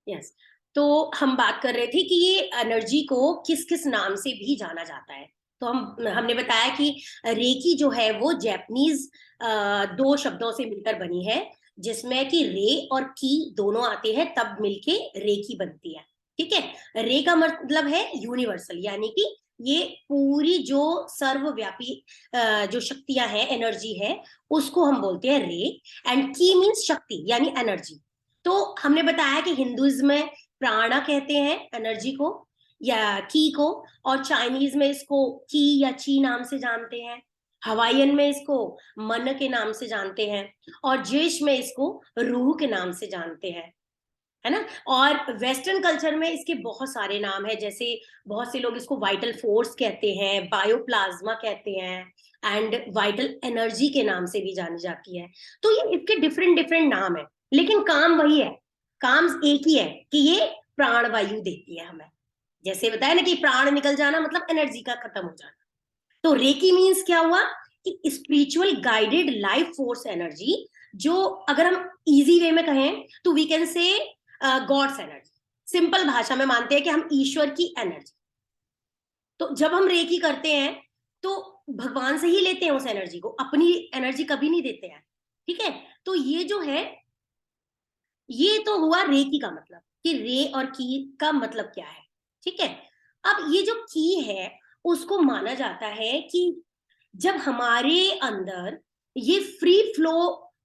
Yes. तो हम बात कर रहे थे कि ये एनर्जी को किस किस नाम से भी जाना जाता है। तो हमने बताया कि रेकी जो है वो जैपनीज दो शब्दों से मिलकर बनी है, जिसमें कि रे और की दोनों आते हैं, तब मिलके रेकी बनती है। ठीक है। रे का मतलब है यूनिवर्सल, यानी कि ये पूरी जो सर्वव्यापी जो शक्तियां हैं, एनर्जी है, उसको हम बोलते हैं रे। एंड की मीन्स शक्ति यानी एनर्जी। तो हमने बताया कि हिंदुइज्म में प्राणा कहते हैं एनर्जी को या की को, और चाइनीज में इसको की या ची नाम से जानते हैं, हवाईयन में इसको मन के नाम से जानते हैं, और जेश में इसको रूह के नाम से जानते हैं, है ना। और वेस्टर्न कल्चर में इसके बहुत सारे नाम है, जैसे बहुत से लोग इसको वाइटल फोर्स कहते हैं, बायोप्लाज्मा कहते हैं, एंड वाइटल एनर्जी के नाम से भी जानी जाती है। तो ये इसके डिफरेंट डिफरेंट नाम है, लेकिन काम वही है, काम एक ही है कि ये प्राण वायु देती है हमें। जैसे बताया ना कि प्राण निकल जाना मतलब एनर्जी का खत्म हो जाना। तो रेकी मीन्स क्या हुआ कि spiritual guided life force energy, जो अगर हम इजी वे में कहें तो we can say God's energy. Simple भाषा में मानते हैं कि हम ईश्वर की एनर्जी। तो जब हम रेकी करते हैं तो भगवान से ही लेते हैं उस एनर्जी को, अपनी एनर्जी कभी नहीं देते हैं। ठीक है। तो ये जो है, ये तो हुआ रेकी का मतलब कि रे और की का मतलब क्या है। ठीक है। अब ये जो की है उसको माना जाता है कि जब हमारे अंदर ये फ्री फ्लो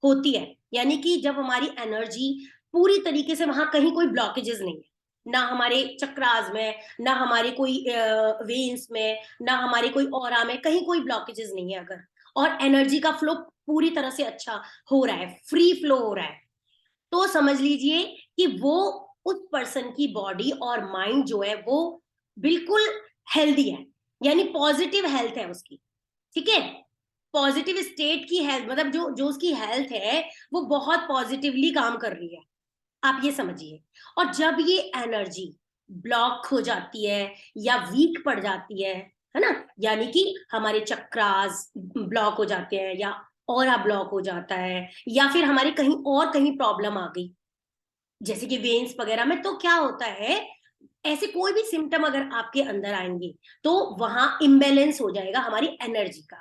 होती है, यानी कि जब हमारी एनर्जी पूरी तरीके से, वहां कहीं कोई ब्लॉकेजेस नहीं है, ना हमारे चक्रास में, ना हमारे कोई वेन्स में, ना हमारे कोई ऑरा में, कहीं कोई ब्लॉकेजेस नहीं है अगर, और एनर्जी का फ्लो पूरी तरह से अच्छा हो रहा है, फ्री फ्लो हो रहा है, तो समझ लीजिए कि वो उस पर्सन की बॉडी और माइंड जो है वो बिल्कुल हेल्दी है, यानी पॉजिटिव हेल्थ है उसकी। ठीक है। पॉजिटिव स्टेट की हेल्थ, मतलब जो जो उसकी हेल्थ है वो बहुत पॉजिटिवली काम कर रही है, आप ये समझिए। और जब ये एनर्जी ब्लॉक हो जाती है या वीक पड़ जाती है ना, यानी कि हमारे चक्रास ब्लॉक हो जाते हैं, या ऑरा ब्लॉक हो जाता है, या फिर हमारे कहीं और कहीं प्रॉब्लम आ गई, जैसे कि वेन्स वगैरह में, तो क्या होता है, ऐसे कोई भी सिम्टम अगर आपके अंदर आएंगे तो वहां इम्बेलेंस हो जाएगा हमारी एनर्जी का।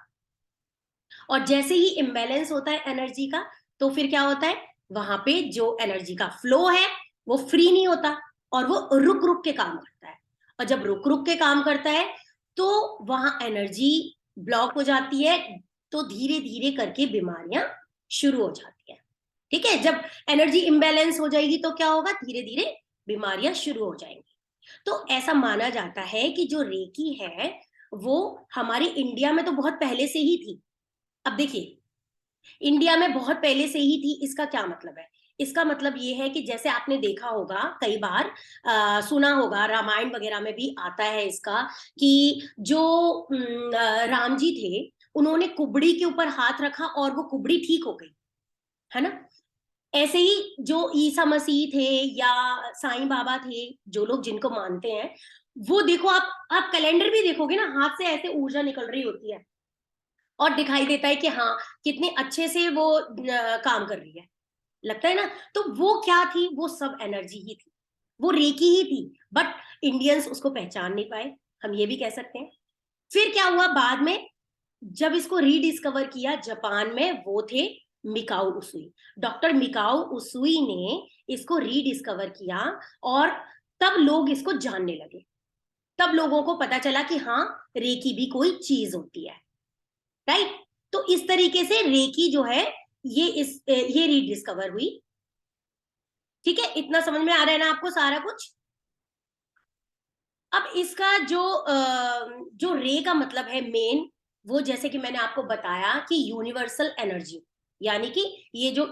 और जैसे ही इम्बेलेंस होता है एनर्जी का, तो फिर क्या होता है, वहां पे जो एनर्जी का फ्लो है वो फ्री नहीं होता, और वो रुक रुक के काम करता है। और जब रुक रुक के काम करता है तो वहां एनर्जी ब्लॉक हो जाती है, तो धीरे धीरे करके बीमारियां शुरू हो जाती है। ठीक है। जब एनर्जी इम्बेलेंस हो जाएगी तो क्या होगा, धीरे धीरे बीमारियां शुरू हो जाएंगी। तो ऐसा माना जाता है कि जो रेकी है वो हमारे इंडिया में तो बहुत पहले से ही थी। अब देखिए, इंडिया में बहुत पहले से ही थी, इसका क्या मतलब है, इसका मतलब ये है कि जैसे आपने देखा होगा कई बार, सुना होगा, रामायण वगैरह में भी आता है इसका, कि जो राम जी थे, उन्होंने कुबड़ी के ऊपर हाथ रखा और वो कुबड़ी ठीक हो गई, है ना। ऐसे ही जो ईसा मसीह थे या साईं बाबा थे, जो लोग जिनको मानते हैं, वो देखो, आप कैलेंडर भी देखोगे ना, हाथ से ऐसे ऊर्जा निकल रही होती है, और दिखाई देता है कि हाँ, कितने अच्छे से वो काम कर रही है, लगता है ना। तो वो क्या थी, वो सब एनर्जी ही थी, वो रेकी ही थी, बट इंडियंस उसको पहचान नहीं पाए, हम ये भी कह सकते हैं। फिर क्या हुआ बाद में, जब इसको रीडिस्कवर किया जापान में, वो थे मिकाओ उसुई, डॉक्टर मिकाओ उसुई ने इसको रीडिस्कवर किया, और तब लोग इसको जानने लगे, तब लोगों को पता चला कि हाँ, रेकी भी कोई चीज होती है, राइट। तो इस तरीके से रेकी जो है ये रीडिस्कवर हुई। ठीक है, इतना समझ में आ रहा है ना आपको सारा कुछ। अब इसका जो रे का मतलब है मेन, वो जैसे कि मैंने आपको बताया कि यूनिवर्सल एनर्जी, यानी कि ये जो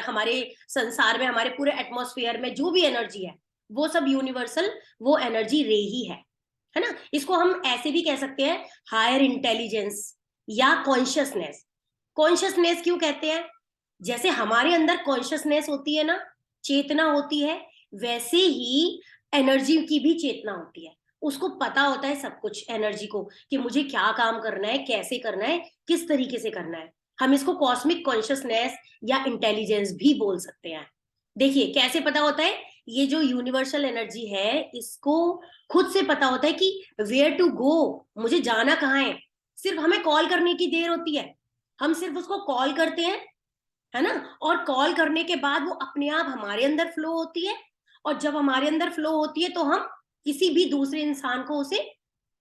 हमारे संसार में, हमारे पूरे एटमॉस्फेयर में जो भी एनर्जी है, वो सब यूनिवर्सल, वो एनर्जी रे ही है ना। इसको हम ऐसे भी कह सकते हैं, हायर इंटेलिजेंस या कॉन्शियसनेस। कॉन्शियसनेस क्यों कहते हैं, जैसे हमारे अंदर कॉन्शियसनेस होती है ना, चेतना होती है, वैसे ही एनर्जी की भी चेतना होती है, उसको पता होता है सब कुछ एनर्जी को, कि मुझे क्या काम करना है, कैसे करना है, किस तरीके से करना है। हम इसको कॉस्मिक कॉन्शियसनेस या इंटेलिजेंस भी बोल सकते हैं। देखिए कैसे पता होता है, ये जो यूनिवर्सल एनर्जी है, इसको खुद से पता होता है कि वेयर टू गो, मुझे जाना कहाँ है। सिर्फ हमें कॉल करने की देर होती है, हम सिर्फ उसको कॉल करते हैं, है ना, और कॉल करने के बाद वो अपने आप हमारे अंदर फ्लो होती है, और जब हमारे अंदर फ्लो होती है तो हम किसी भी दूसरे इंसान को उसे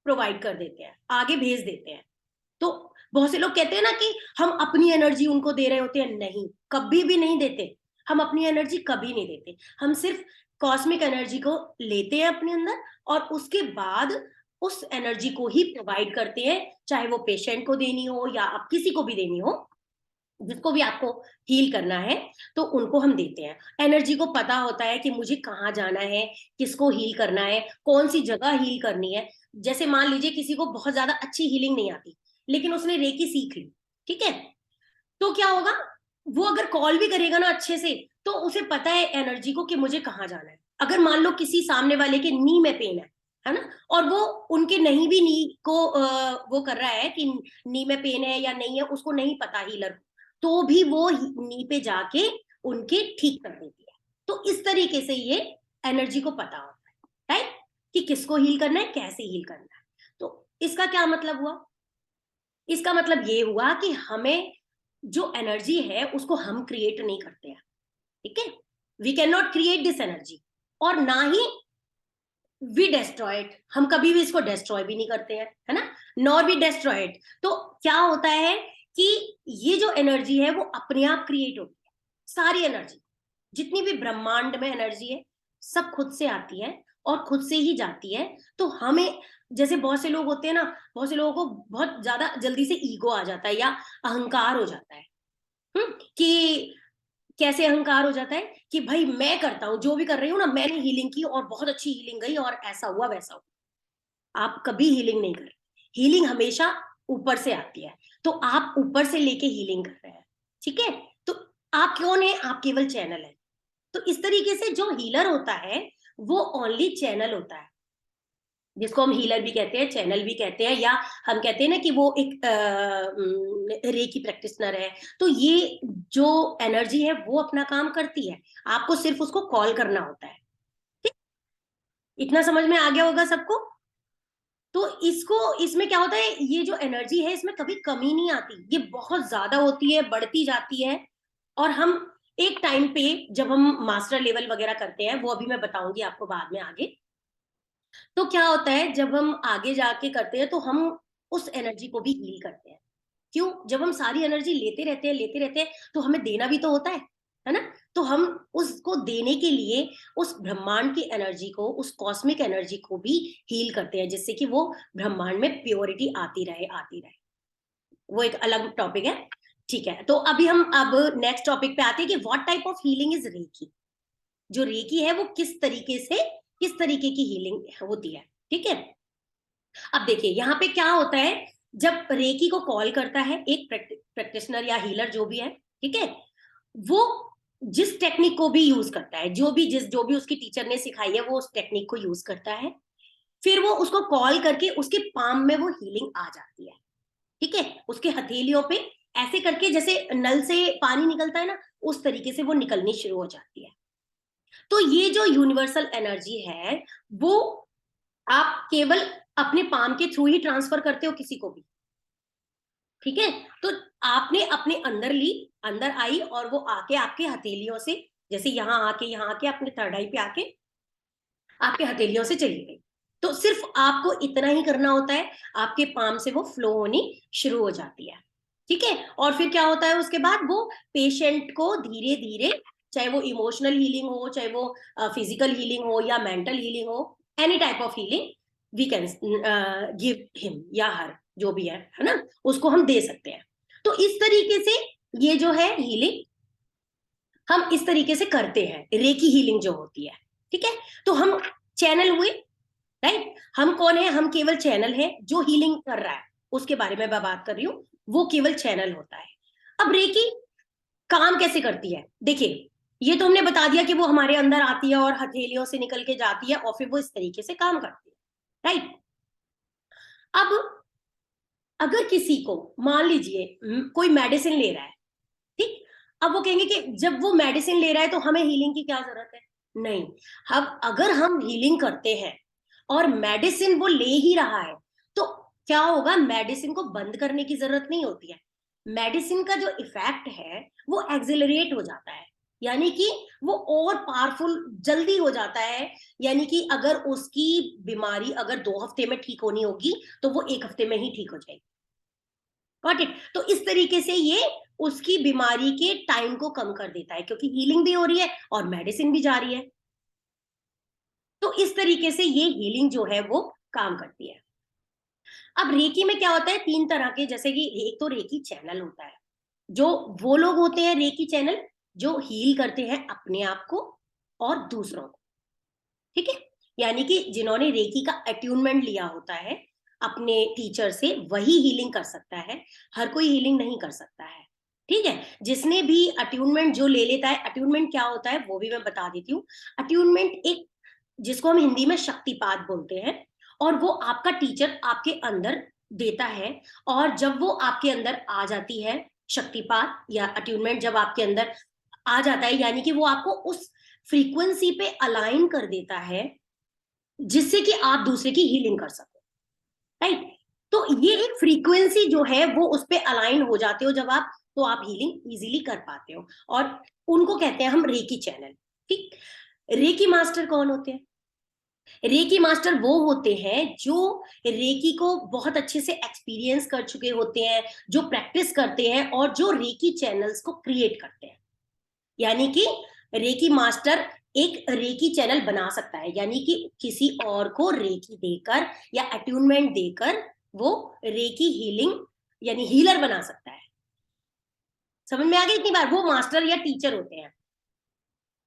प्रोवाइड कर देते हैं, आगे भेज देते हैं। तो बहुत से लोग कहते हैं ना कि हम अपनी एनर्जी उनको दे रहे होते हैं, नहीं, कभी भी नहीं देते। हम अपनी एनर्जी कभी नहीं देते, हम सिर्फ कॉस्मिक एनर्जी को लेते हैं अपने अंदर, और उसके बाद उस एनर्जी को ही प्रोवाइड करते हैं, चाहे वो पेशेंट को देनी हो या आप किसी को भी देनी हो, जिसको भी आपको हील करना है, तो उनको हम देते हैं। एनर्जी को पता होता है कि मुझे कहाँ जाना है, किसको हील करना है, कौन सी जगह हील करनी है। जैसे मान लीजिए किसी को बहुत ज्यादा अच्छी हीलिंग नहीं आती, लेकिन उसने रेकी सीख ली, ठीक है, तो क्या होगा, वो अगर कॉल भी करेगा ना अच्छे से, तो उसे पता है एनर्जी को कि मुझे कहाँ जाना है। अगर मान लो किसी सामने वाले के नी में पेन है ना, और वो उनके नहीं भी नी को वो कर रहा है कि नी में पेन है या नहीं है, उसको नहीं पता हीलर, तो भी वो नी पे जाके उनके ठीक कर देती है। तो इस तरीके से ये एनर्जी को पता होता है, राइट, कि किसको हील करना है, कैसे हील करना है। तो इसका क्या मतलब हुआ, इसका मतलब ये हुआ कि हमें जो एनर्जी है उसको हम क्रिएट नहीं करते हैं, ठीक है, we can not create this energy, और ना ही वी डिस्ट्रॉयड, हम कभी भी इसको डिस्ट्रॉय भी नहीं करते हैं, है ना, नॉर वी डिस्ट्रॉयड। तो क्या होता है कि ये जो एनर्जी है वो अपने आप क्रिएट होती है, सारी एनर्जी, जितनी भी ब्रह्मांड में एनर्जी है, सब खुद से आती है और खुद से ही जाती है। तो हमें, जैसे बहुत से लोग होते हैं ना, बहुत से लोगों को बहुत ज्यादा जल्दी से ईगो आ जाता है या अहंकार हो जाता है, कि कैसे अहंकार हो जाता है कि भाई मैं करता हूं, जो भी कर रही हूँ ना, मैंने हीलिंग की और बहुत अच्छी हीलिंग गई और ऐसा हुआ वैसा हुआ। आप कभी हीलिंग नहीं कर रहे, हीलिंग हमेशा ऊपर से आती है, तो आप ऊपर से लेके हीलिंग कर रहे हैं, ठीक है। तो आप कौन है, आप केवल चैनल है। तो इस तरीके से जो हीलर होता है वो ओनली चैनल होता है, जिसको हम हीलर भी कहते हैं, चैनल भी कहते हैं, या हम कहते हैं ना कि वो एक रेकी प्रैक्टिशनर है। तो ये जो एनर्जी है वो अपना काम करती है, आपको सिर्फ उसको कॉल करना होता है, ठीक? इतना समझ में आ गया होगा सबको। तो इसको, इसमें क्या होता है, ये जो एनर्जी है इसमें कभी कमी नहीं आती, ये बहुत ज्यादा होती है, बढ़ती जाती है। और हम एक टाइम पे जब हम मास्टर लेवल वगैरह करते हैं, वो अभी मैं बताऊंगी आपको बाद में आगे, तो क्या होता है जब हम आगे जाके करते हैं तो हम उस एनर्जी को भी हील करते हैं। क्यों, जब हम सारी एनर्जी लेते रहते हैं तो हमें देना भी तो होता है ना। तो हम उसको देने के लिए उस ब्रह्मांड की एनर्जी को, उस कॉस्मिक एनर्जी को भी हील करते हैं, जिससे कि वो ब्रह्मांड में प्योरिटी आती रहे आती रहे। वो एक अलग टॉपिक है, ठीक है। तो अभी हम अब नेक्स्ट टॉपिक पे आते हैं कि what type of healing is reiki. जो रेकी है वो किस तरीके से, किस तरीके की हीलिंग होती है, ठीक है। अब देखिए यहाँ पे क्या होता है, जब रेकी को कॉल करता है एक प्रैक्टिशनर या हीलर जो भी है, ठीक है, वो जिस टेक्निक को भी यूज करता है, जो भी उसकी टीचर ने सिखाई है, वो उस टेक्निक को यूज करता है, फिर वो उसको कॉल करके उसके पाम में वो हीलिंग आ जाती है, ठीक है, उसके हथेलियों पे ऐसे करके, जैसे नल से पानी निकलता है ना, उस तरीके से वो निकलनी शुरू हो जाती है। तो ये जो यूनिवर्सल एनर्जी है वो आप केवल अपने पाम के थ्रू ही ट्रांसफर करते हो किसी को भी, ठीक है। तो आपने अपने अंदर ली, अंदर आई, और वो आके आपके हथेलियों से, जैसे यहाँ आके अपने थर्ड आई पे आके आपके हथेलियों से चली गई। तो सिर्फ आपको इतना ही करना होता है, आपके पाम से वो फ्लो होनी शुरू हो जाती है, ठीक है। और फिर क्या होता है उसके बाद, वो पेशेंट को धीरे धीरे, चाहे वो इमोशनल हीलिंग हो, चाहे वो फिजिकल हीलिंग हो या मेंटल हीलिंग हो, any type of healing we can give him या हर, जो भी है ना, उसको हम दे सकते हैं। तो इस तरीके से ये जो है हीलिंग हम इस तरीके से करते हैं, रेकी हीलिंग जो होती है, ठीक है। तो हम चैनल हुए, राइट, हम कौन है, हम केवल चैनल है, जो हीलिंग कर रहा है उसके बारे में मैं बात कर रही हूँ, वो केवल चैनल होता है। अब रेकी काम कैसे करती है, देखिए, ये तो हमने बता दिया कि वो हमारे अंदर आती है और हथेलियों से निकल के जाती है, और फिर वो इस तरीके से काम करती है, राइट। अब अगर किसी को, मान लीजिए कोई मेडिसिन ले रहा है, ठीक, अब वो कहेंगे कि जब वो मेडिसिन ले रहा है तो हमें हीलिंग की क्या जरूरत है। नहीं, अब अगर हम हीलिंग करते हैं और मेडिसिन वो ले ही रहा है तो क्या होगा, मेडिसिन को बंद करने की जरूरत नहीं होती है। मेडिसिन का जो इफेक्ट है वो एक्सिलरेट हो जाता है, यानी कि वो और पावरफुल जल्दी हो जाता है। यानी कि अगर उसकी बीमारी अगर 2 हफ्ते में ठीक होनी होगी तो वो 1 हफ्ते में ही ठीक हो जाएगी। Got it? तो इस तरीके से ये उसकी बीमारी के टाइम को कम कर देता है, क्योंकि हीलिंग भी हो रही है और मेडिसिन भी जा रही है। तो इस तरीके से ये हीलिंग जो है वो काम करती है। अब रेकी में क्या होता है, 3 तरह के, जैसे कि एक तो रेकी चैनल होता है, जो वो लोग होते हैं रेकी चैनल जो हील करते हैं अपने आप को और दूसरों को। ठीक है, यानी कि जिन्होंने रेकी का अट्यूनमेंट लिया होता है अपने टीचर से, वही हीलिंग कर सकता है, हर कोई हीलिंग नहीं कर सकता है। ठीक है, जिसने भी अट्यूनमेंट जो ले लेता है, अट्यूनमेंट क्या होता है वो भी मैं बता देती हूँ। अट्यूनमेंट एक, जिसको हम हिंदी में शक्तिपात बोलते हैं, और वो आपका टीचर आपके अंदर देता है। और जब वो आपके अंदर आ जाती है शक्तिपात या अट्यूनमेंट, जब आपके अंदर आ जाता है, यानी कि वो आपको उस फ्रीक्वेंसी पे अलाइन कर देता है जिससे कि आप दूसरे की हीलिंग कर सको। राइट? तो ये एक फ्रीक्वेंसी जो है वो उस पे अलाइन हो जाते हो जब आप, तो आप हीलिंग इजीली कर पाते हो, और उनको कहते हैं हम रेकी चैनल। ठीक, रेकी मास्टर कौन होते हैं? रेकी मास्टर वो होते हैं जो रेकी को बहुत अच्छे से एक्सपीरियंस कर चुके होते हैं, जो प्रैक्टिस करते हैं और जो रेकी चैनल्स को क्रिएट करते हैं। यानी कि रेकी मास्टर एक रेकी चैनल बना सकता है, यानी कि किसी और को रेकी देकर या अट्यूनमेंट देकर वो रेकी हीलिंग यानी हीलर बना सकता है। समझ में आ गई? इतनी बार वो मास्टर या टीचर होते हैं।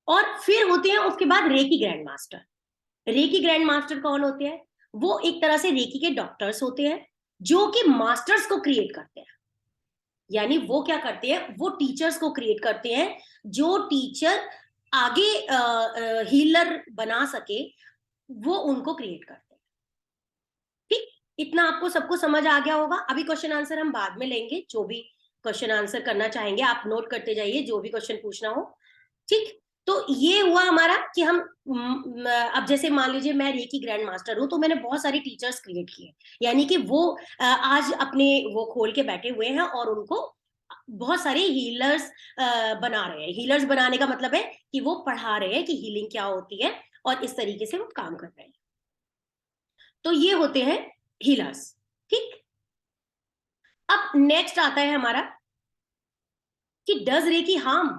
और फिर होते हैं उसके बाद reiki grand master. Reiki grand master कौन होते हैं? वो एक तरह से रेकी के डॉक्टर्स होते हैं जो कि मास्टर्स को क्रिएट करते हैं। यानी वो क्या करते हैं, वो टीचर्स को क्रिएट करते हैं, जो टीचर आगे हीलर बना सके वो उनको क्रिएट करते हैं। ठीक, इतना आपको सबको समझ आ गया होगा। अभी क्वेश्चन आंसर हम बाद में लेंगे, जो भी क्वेश्चन आंसर करना चाहेंगे आप नोट करते जाइए, जो भी क्वेश्चन पूछना हो। ठीक, तो ये हुआ हमारा कि हम अब जैसे मान लीजिए मैं रेकी ग्रैंड मास्टर हूं, तो मैंने बहुत सारी टीचर्स क्रिएट किए, यानी कि वो आज अपने वो खोल के बैठे हुए हैं और उनको बहुत सारे हीलर्स बना रहे हैं। हीलर्स बनाने का मतलब है कि वो पढ़ा रहे हैं कि हीलिंग क्या होती है, और इस तरीके से वो काम कर रहे हैं। तो ये होते हैं हीलर्स। ठीक, अब नेक्स्ट आता है हमारा कि डज रेकी हार्म।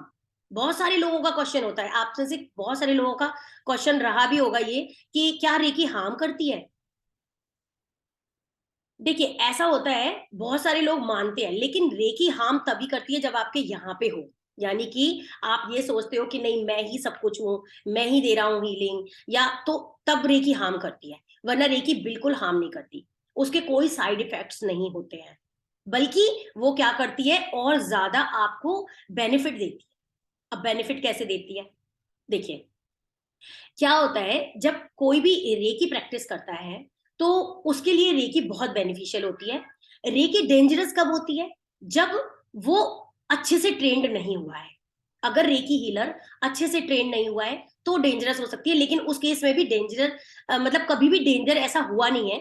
बहुत सारे लोगों का क्वेश्चन होता है, आपसे से बहुत सारे लोगों का क्वेश्चन रहा भी होगा ये कि क्या रेकी हार्म करती है। देखिए, ऐसा होता है, बहुत सारे लोग मानते हैं, लेकिन रेकी हार्म तभी करती है जब आपके यहाँ पे हो, यानी कि आप ये सोचते हो कि नहीं मैं ही सब कुछ हूं, मैं ही दे रहा हूँ हीलिंग, या तो तब रेकी हार्म करती है। वरना रेकी बिल्कुल हार्म नहीं करती, उसके कोई साइड इफेक्ट्स नहीं होते हैं, बल्कि वो क्या करती है और ज्यादा आपको बेनिफिट देती है। अब बेनिफिट कैसे देती है, देखिए क्या होता है, जब कोई भी रेकी प्रैक्टिस करता है तो उसके लिए रेकी बहुत बेनिफिशियल होती है। रेकी डेंजरस कब होती है, जब वो अच्छे से ट्रेंड नहीं हुआ है। अगर रेकी हीलर अच्छे से ट्रेन नहीं हुआ है तो डेंजरस हो सकती है, लेकिन उस केस में भी डेंजर मतलब कभी भी डेंजर ऐसा हुआ नहीं है,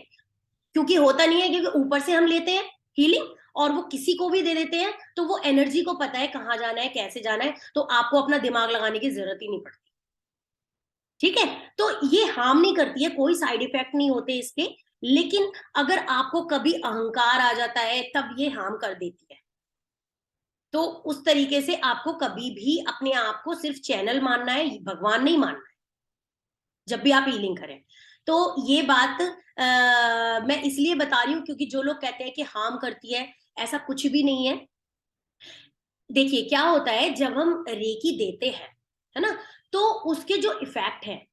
क्योंकि होता नहीं है, क्योंकि ऊपर से हम लेते हैं हीलिंग और वो किसी को भी दे देते हैं, तो वो एनर्जी को पता है कहाँ जाना है कैसे जाना है, तो आपको अपना दिमाग लगाने की जरूरत ही नहीं पड़ती। ठीक है, तो ये हार्म नहीं करती है, कोई साइड इफेक्ट नहीं होते इसके। लेकिन अगर आपको कभी अहंकार आ जाता है तब ये हार्म कर देती है। तो उस तरीके से आपको कभी भी अपने आप को सिर्फ चैनल मानना है, भगवान नहीं मानना है, जब भी आप हीलिंग करें। तो ये बात मैं इसलिए बता रही हूँ क्योंकि जो लोग कहते हैं कि हार्म करती है, ऐसा कुछ भी नहीं है। देखिए क्या होता है, जब हम रेकी देते हैं, है ना, तो उसके जो इफेक्ट है,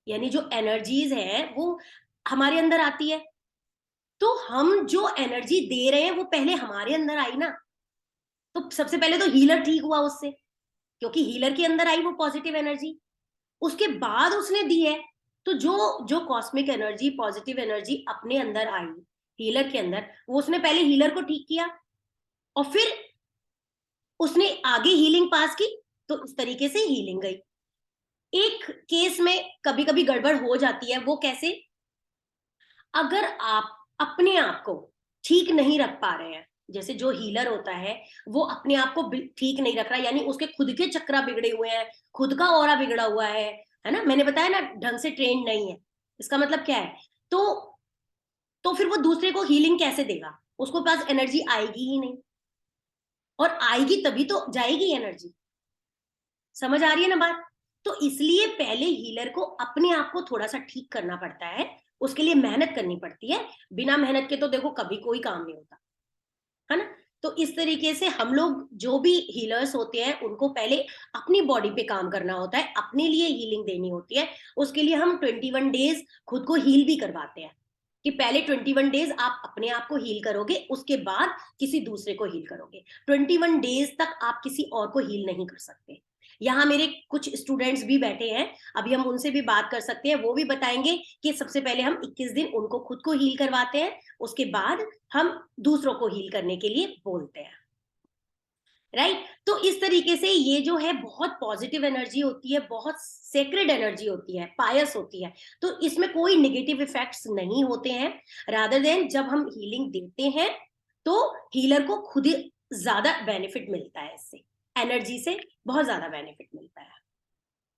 यानी जो एनर्जीज है वो हमारे अंदर आती है। तो हम जो एनर्जी दे रहे हैं वो पहले हमारे अंदर आई ना, तो सबसे पहले तो हीलर ठीक हुआ उससे, क्योंकि हीलर के अंदर आई वो पॉजिटिव एनर्जी, उसके बाद उसने दी है। तो जो जो कॉस्मिक एनर्जी, पॉजिटिव एनर्जी अपने अंदर आई हीलर के अंदर, वो उसने पहले हीलर को ठीक किया और फिर उसने आगे हीलिंग पास की, तो इस तरीके से हीलिंग गई। एक केस में कभी कभी गड़बड़ हो जाती है, वो कैसे? अगर आप अपने आप को ठीक नहीं रख पा रहे हैं, जैसे जो हीलर होता है वो अपने आप को ठीक नहीं रख रहा, यानी उसके खुद के चक्रा बिगड़े हुए हैं, खुद का ऑरा बिगड़ा हुआ है ना, मैंने बताया ना, ढंग से ट्रेन नहीं है, इसका मतलब क्या है? तो फिर वो दूसरे को हीलिंग कैसे देगा? उसको पास एनर्जी आएगी ही नहीं, और आएगी तभी तो जाएगी एनर्जी। समझ आ रही है ना बात? तो इसलिए पहले हीलर को अपने आप को थोड़ा सा ठीक करना पड़ता है, उसके लिए मेहनत करनी पड़ती है। बिना मेहनत के तो देखो कभी कोई काम नहीं होता, है ना? तो इस तरीके से हम लोग जो भी हीलर्स होते हैं उनको पहले अपनी बॉडी पे काम करना होता है, अपने लिए हीलिंग देनी होती है। उसके लिए हम 21 डेज खुद को हील भी करवाते हैं, कि पहले 21 डेज आप अपने आप को हील करोगे, उसके बाद किसी दूसरे को हील करोगे। 21 डेज तक आप किसी और को हील नहीं कर सकते। यहाँ मेरे कुछ स्टूडेंट्स भी बैठे हैं, अभी हम उनसे भी बात कर सकते हैं, वो भी बताएंगे कि सबसे पहले हम 21 दिन उनको खुद को हील करवाते हैं, उसके बाद हम दूसरों को हील करने के लिए बोलते हैं, राइट? तो इस तरीके से ये जो है बहुत पॉजिटिव एनर्जी होती है, बहुत सेक्रेड एनर्जी होती है, पायस होती है, तो इसमें कोई नेगेटिव इफेक्ट्स नहीं होते हैं। रादर देन जब हम हीलिंग देते हैं तो हीलर को खुद ज्यादा बेनिफिट मिलता है, इससे एनर्जी से बहुत ज्यादा बेनिफिट मिलता है।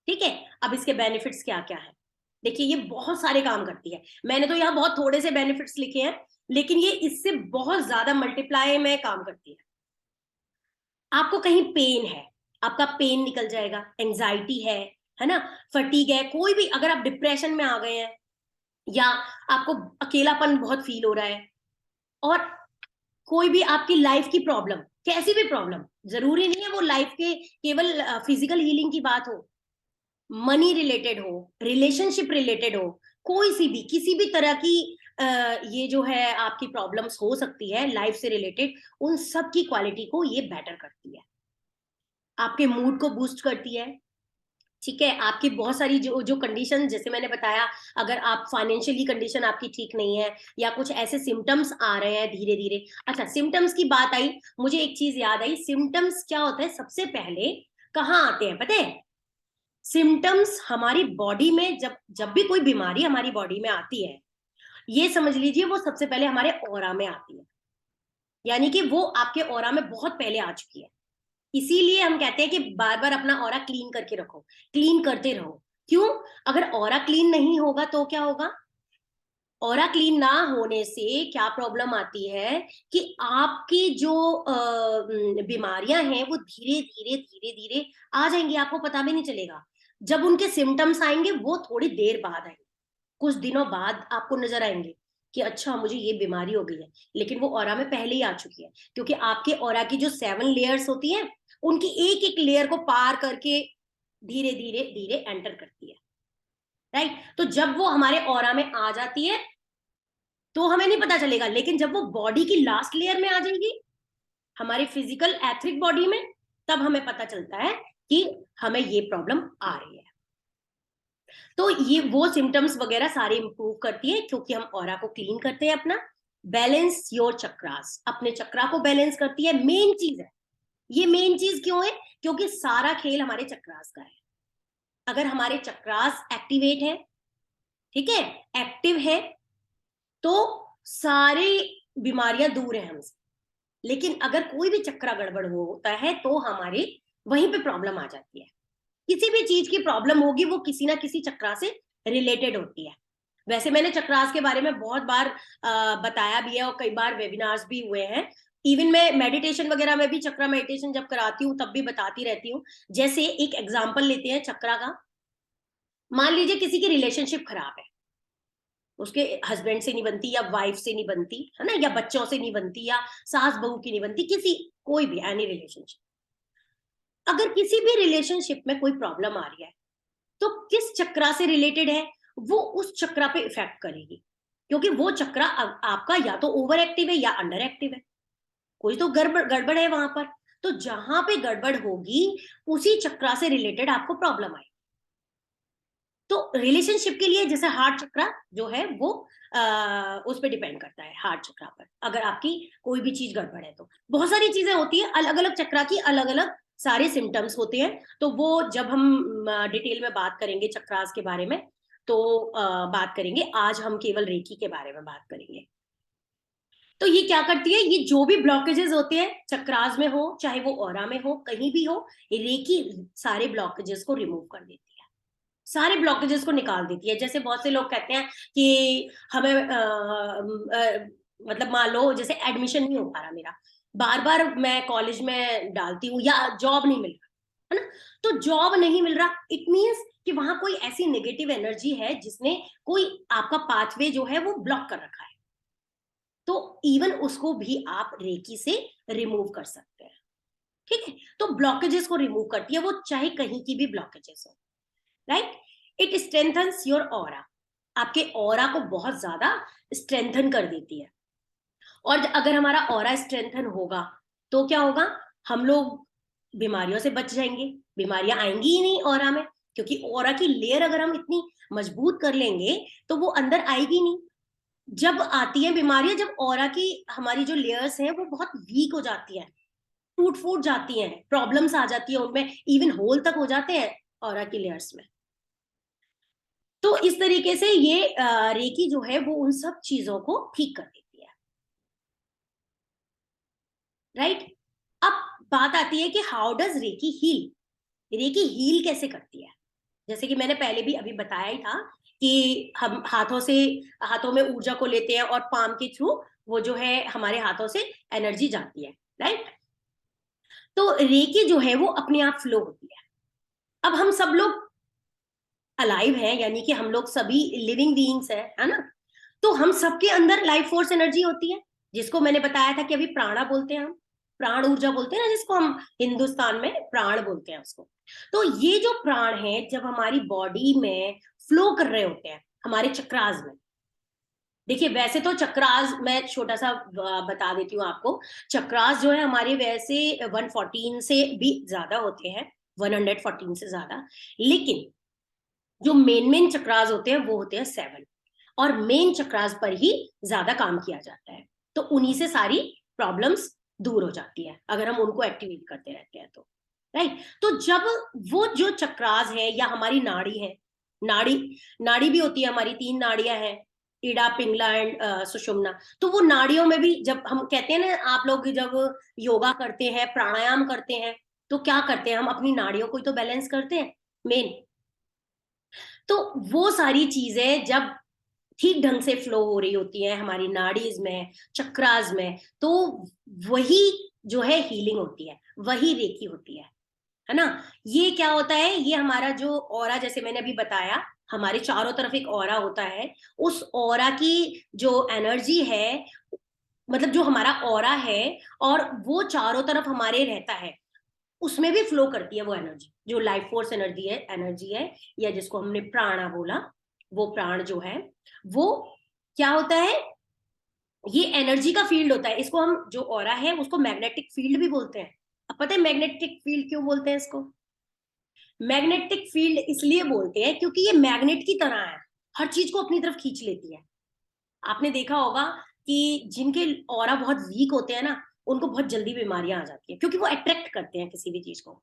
ठीक है, अब इसके बेनिफिट्स क्या क्या है? देखिए ये बहुत सारे काम करती है, मैंने तो यहाँ बहुत थोड़े से बेनिफिट्स लिखे हैं, लेकिन ये इससे बहुत ज्यादा मल्टीप्लाई में काम करती है। आपको कहीं पेन है, आपका पेन निकल जाएगा, एंजाइटी है ना, फटीग है, कोई भी, अगर आप डिप्रेशन में आ गए हैं या आपको अकेलापन बहुत फील हो रहा है, और कोई भी आपकी लाइफ की प्रॉब्लम, कैसी भी प्रॉब्लम, जरूरी नहीं है वो लाइफ के केवल फिजिकल हीलिंग की बात हो, मनी रिलेटेड हो, रिलेशनशिप रिलेटेड हो, कोई सी भी किसी भी तरह की ये जो है आपकी प्रॉब्लम्स हो सकती है लाइफ से रिलेटेड, उन सब की क्वालिटी को ये बेटर करती है, आपके मूड को बूस्ट करती है। ठीक है, आपकी बहुत सारी जो जो कंडीशन, जैसे मैंने बताया, अगर आप फाइनेंशियली कंडीशन आपकी ठीक नहीं है या कुछ ऐसे सिम्टम्स आ रहे हैं धीरे धीरे। अच्छा, सिम्टम्स की बात आई, मुझे एक चीज याद आई, सिम्टम्स क्या होता है, सबसे पहले कहाँ आते हैं पता है? सिम्टम्स हमारी बॉडी में, जब जब भी कोई बीमारी हमारी बॉडी में आती है, ये समझ लीजिए वो सबसे पहले हमारे ऑरा में आती है, यानी कि वो आपके ऑरा में बहुत पहले आ चुकी है। इसीलिए हम कहते हैं कि बार बार अपना ऑरा क्लीन करके रखो, क्लीन करते रहो। क्यों? अगर ऑरा क्लीन नहीं होगा तो क्या होगा? ऑरा क्लीन ना होने से क्या प्रॉब्लम आती है कि आपकी जो बीमारियां हैं वो धीरे धीरे धीरे धीरे आ जाएंगी, आपको पता भी नहीं चलेगा। जब उनके सिम्टम्स आएंगे वो थोड़ी देर बाद आएंगे, कुछ दिनों बाद आपको नजर आएंगे कि अच्छा मुझे ये बीमारी हो गई है, लेकिन वो ऑरा में पहले ही आ चुकी है, क्योंकि आपके ऑरा की जो 7 लेयर्स होती हैं, उनकी एक एक लेयर को पार करके धीरे धीरे धीरे एंटर करती है, राइट? तो जब वो हमारे ऑरा में आ जाती है तो हमें नहीं पता चलेगा, लेकिन जब वो बॉडी की लास्ट लेयर में आ जाएगी, हमारी फिजिकल एथरिक बॉडी में, तब हमें पता चलता है कि हमें ये प्रॉब्लम आ रही है। तो ये वो सिम्टम्स वगैरह सारे इंप्रूव करती है, क्योंकि हम ऑरा को क्लीन करते हैं अपना। बैलेंस योर चक्रास, अपने चक्रा को बैलेंस करती है, मेन चीज है ये। मेन चीज क्यों है? क्योंकि सारा खेल हमारे चक्रास का है। अगर हमारे चक्रास एक्टिवेट है, ठीक है, एक्टिव है, तो सारी बीमारियां दूर है हमसे। लेकिन अगर कोई भी चक्रा गड़बड़ होता है तो हमारे वहीं पे प्रॉब्लम आ जाती है। किसी भी चीज की प्रॉब्लम होगी वो किसी ना किसी चक्रा से रिलेटेड होती है। वैसे मैंने चक्रास के बारे में बहुत बार बताया भी है, और कई बार वेबिनार्स भी हुए हैं। इवन मैं मेडिटेशन वगैरह में भी, चक्रा मेडिटेशन जब कराती हूँ तब भी बताती रहती हूँ। जैसे एक एग्जाम्पल लेते हैं चक्रा का। मान लीजिए किसी की रिलेशनशिप खराब है, उसके हस्बैंड से नहीं बनती, या वाइफ से नहीं बनती, है ना, या बच्चों से नहीं बनती, या सास बहू की नहीं बनती, किसी, कोई भी एनी रिलेशनशिप। अगर किसी भी रिलेशनशिप में कोई प्रॉब्लम आ रही है तो किस चक्रा से रिलेटेड है? वो उस चक्रा पे इफेक्ट करेगी, क्योंकि वो चक्रा आपका या तो ओवर एक्टिव है या अंडर एक्टिव है, कोई तो गड़बड़ गड़बड़ है वहां पर। तो जहां पे गड़बड़ होगी उसी चक्रा से रिलेटेड आपको प्रॉब्लम आएगी। तो रिलेशनशिप के लिए जैसे हार्ट चक्रा जो है वो उस पर डिपेंड करता है, हार्ट चक्रा पर। अगर आपकी कोई भी चीज गड़बड़ है तो बहुत सारी चीजें होती है, अलग अलग चक्रा की अलग अलग सारे सिम्टम्स होते हैं। तो वो जब हम डिटेल में बात करेंगे चक्रास के बारे में तो बात करेंगे। आज हम केवल रेकी के बारे में बात करेंगे। तो ये क्या करती है, ये जो भी ब्लॉकेजेस होते हैं चक्रास में हो चाहे वो ऑरा में हो कहीं भी हो, ये रेकी सारे ब्लॉकेजेस को रिमूव कर देती है, सारे ब्लॉकेजेस को निकाल देती है। जैसे बहुत से लोग कहते हैं कि हमें मतलब मान लो जैसे एडमिशन नहीं हो पा रहा मेरा, बार बार मैं कॉलेज में डालती हूँ या जॉब नहीं मिल रहा है ना, तो जॉब नहीं मिल रहा इट मीन्स कि वहां कोई ऐसी नेगेटिव एनर्जी है जिसने कोई आपका पाथवे जो है वो ब्लॉक कर रखा है। तो इवन उसको भी आप रेकी से रिमूव कर सकते हैं। ठीक है, तो ब्लॉकेजेस को रिमूव करती है वो, चाहे कहीं की भी ब्लॉकेजेस हो, right. It strengthens your aura, आपके ऑरा को बहुत ज्यादा स्ट्रेंथन कर देती है। और अगर हमारा ऑरा स्ट्रेंथन होगा तो क्या होगा, हम लोग बीमारियों से बच जाएंगे, बीमारियां आएंगी ही नहीं ऑरा में, क्योंकि ऑरा की लेयर अगर हम इतनी मजबूत कर लेंगे तो वो अंदर आएगी नहीं। जब आती है बीमारियां, जब ऑरा की हमारी जो लेयर्स हैं वो बहुत वीक हो जाती हैं, टूट फूट जाती हैं, प्रॉब्लम्स आ जाती है उनमें, इवन होल तक हो जाते हैं ऑरा की लेयर्स में। तो इस तरीके से ये रेकी जो है वो उन सब चीजों को ठीक कर देती है, राइट। अब बात आती है कि how does reiki heal, reiki heal कैसे करती है। जैसे कि मैंने पहले भी अभी बताया ही था कि हम हाथों में ऊर्जा को लेते हैं और पाम के थ्रू वो जो है हमारे हाथों से एनर्जी जाती है, राइट। तो रेकी जो है वो अपने आप फ्लो होती है। अब हम सब लोग अलाइव हैं, यानी कि हम लोग सभी लिविंग बीइंग्स हैं, है ना। तो हम सबके अंदर लाइफ फोर्स एनर्जी होती है, जिसको मैंने बताया था कि अभी प्राणा बोलते हैं हम, प्राण ऊर्जा बोलते हैं ना, जिसको हम हिंदुस्तान में प्राण बोलते हैं उसको। तो ये जो प्राण है जब हमारी बॉडी में फ्लो कर रहे होते हैं हमारे चक्रास में, देखिए वैसे तो चक्रास मैं छोटा सा बता देती हूँ आपको। चक्रास जो है हमारे वैसे 114 से भी ज्यादा होते हैं, 114 से ज्यादा, लेकिन जो मेन मेन चक्रास होते हैं वो होते हैं 7, और मेन चक्रास पर ही ज्यादा काम किया जाता है। तो उन्हीं से सारी प्रॉब्लम्स दूर हो जाती है अगर हम उनको एक्टिवेट करते रहते हैं तो, राइट। तो जब वो जो चक्रास है या हमारी नाड़ी है, नाड़ी नाड़ी भी होती है हमारी, 3 नाड़ियां हैं, इड़ा पिंगला एंड सुषुम्ना। तो वो नाड़ियों में भी जब हम कहते हैं ना, आप लोग जब योगा करते हैं प्राणायाम करते हैं तो क्या करते हैं, हम अपनी नाड़ियों को तो बैलेंस करते हैं मेन। तो वो सारी चीजें जब ठीक ढंग से फ्लो हो रही होती है हमारी नाड़ीज में, चक्रास में, तो वही जो है हीलिंग होती है, वही रेकी होती है ना। ये क्या होता है, ये हमारा जो ऑरा, जैसे मैंने अभी बताया, हमारे चारों तरफ एक ऑरा होता है, उस ऑरा की जो एनर्जी है, मतलब जो हमारा ऑरा है और वो चारों तरफ हमारे रहता है, उसमें भी फ्लो करती है वो एनर्जी, जो लाइफ फोर्स एनर्जी है, या जिसको हमने प्राणा बोला, वो प्राण जो है वो क्या होता है, ये एनर्जी का फील्ड होता है। इसको हम जो ऑरा है उसको मैग्नेटिक फील्ड भी बोलते हैं। अब पता है मैग्नेटिक फील्ड क्यों बोलते हैं इसको, मैग्नेटिक फील्ड इसलिए बोलते हैं क्योंकि ये मैग्नेट की तरह है, हर चीज को अपनी तरफ खींच लेती है। आपने देखा होगा कि जिनके ऑरा बहुत वीक होते हैं ना, उनको बहुत जल्दी बीमारियां आ जाती है, क्योंकि वो अट्रैक्ट करते हैं किसी भी चीज को।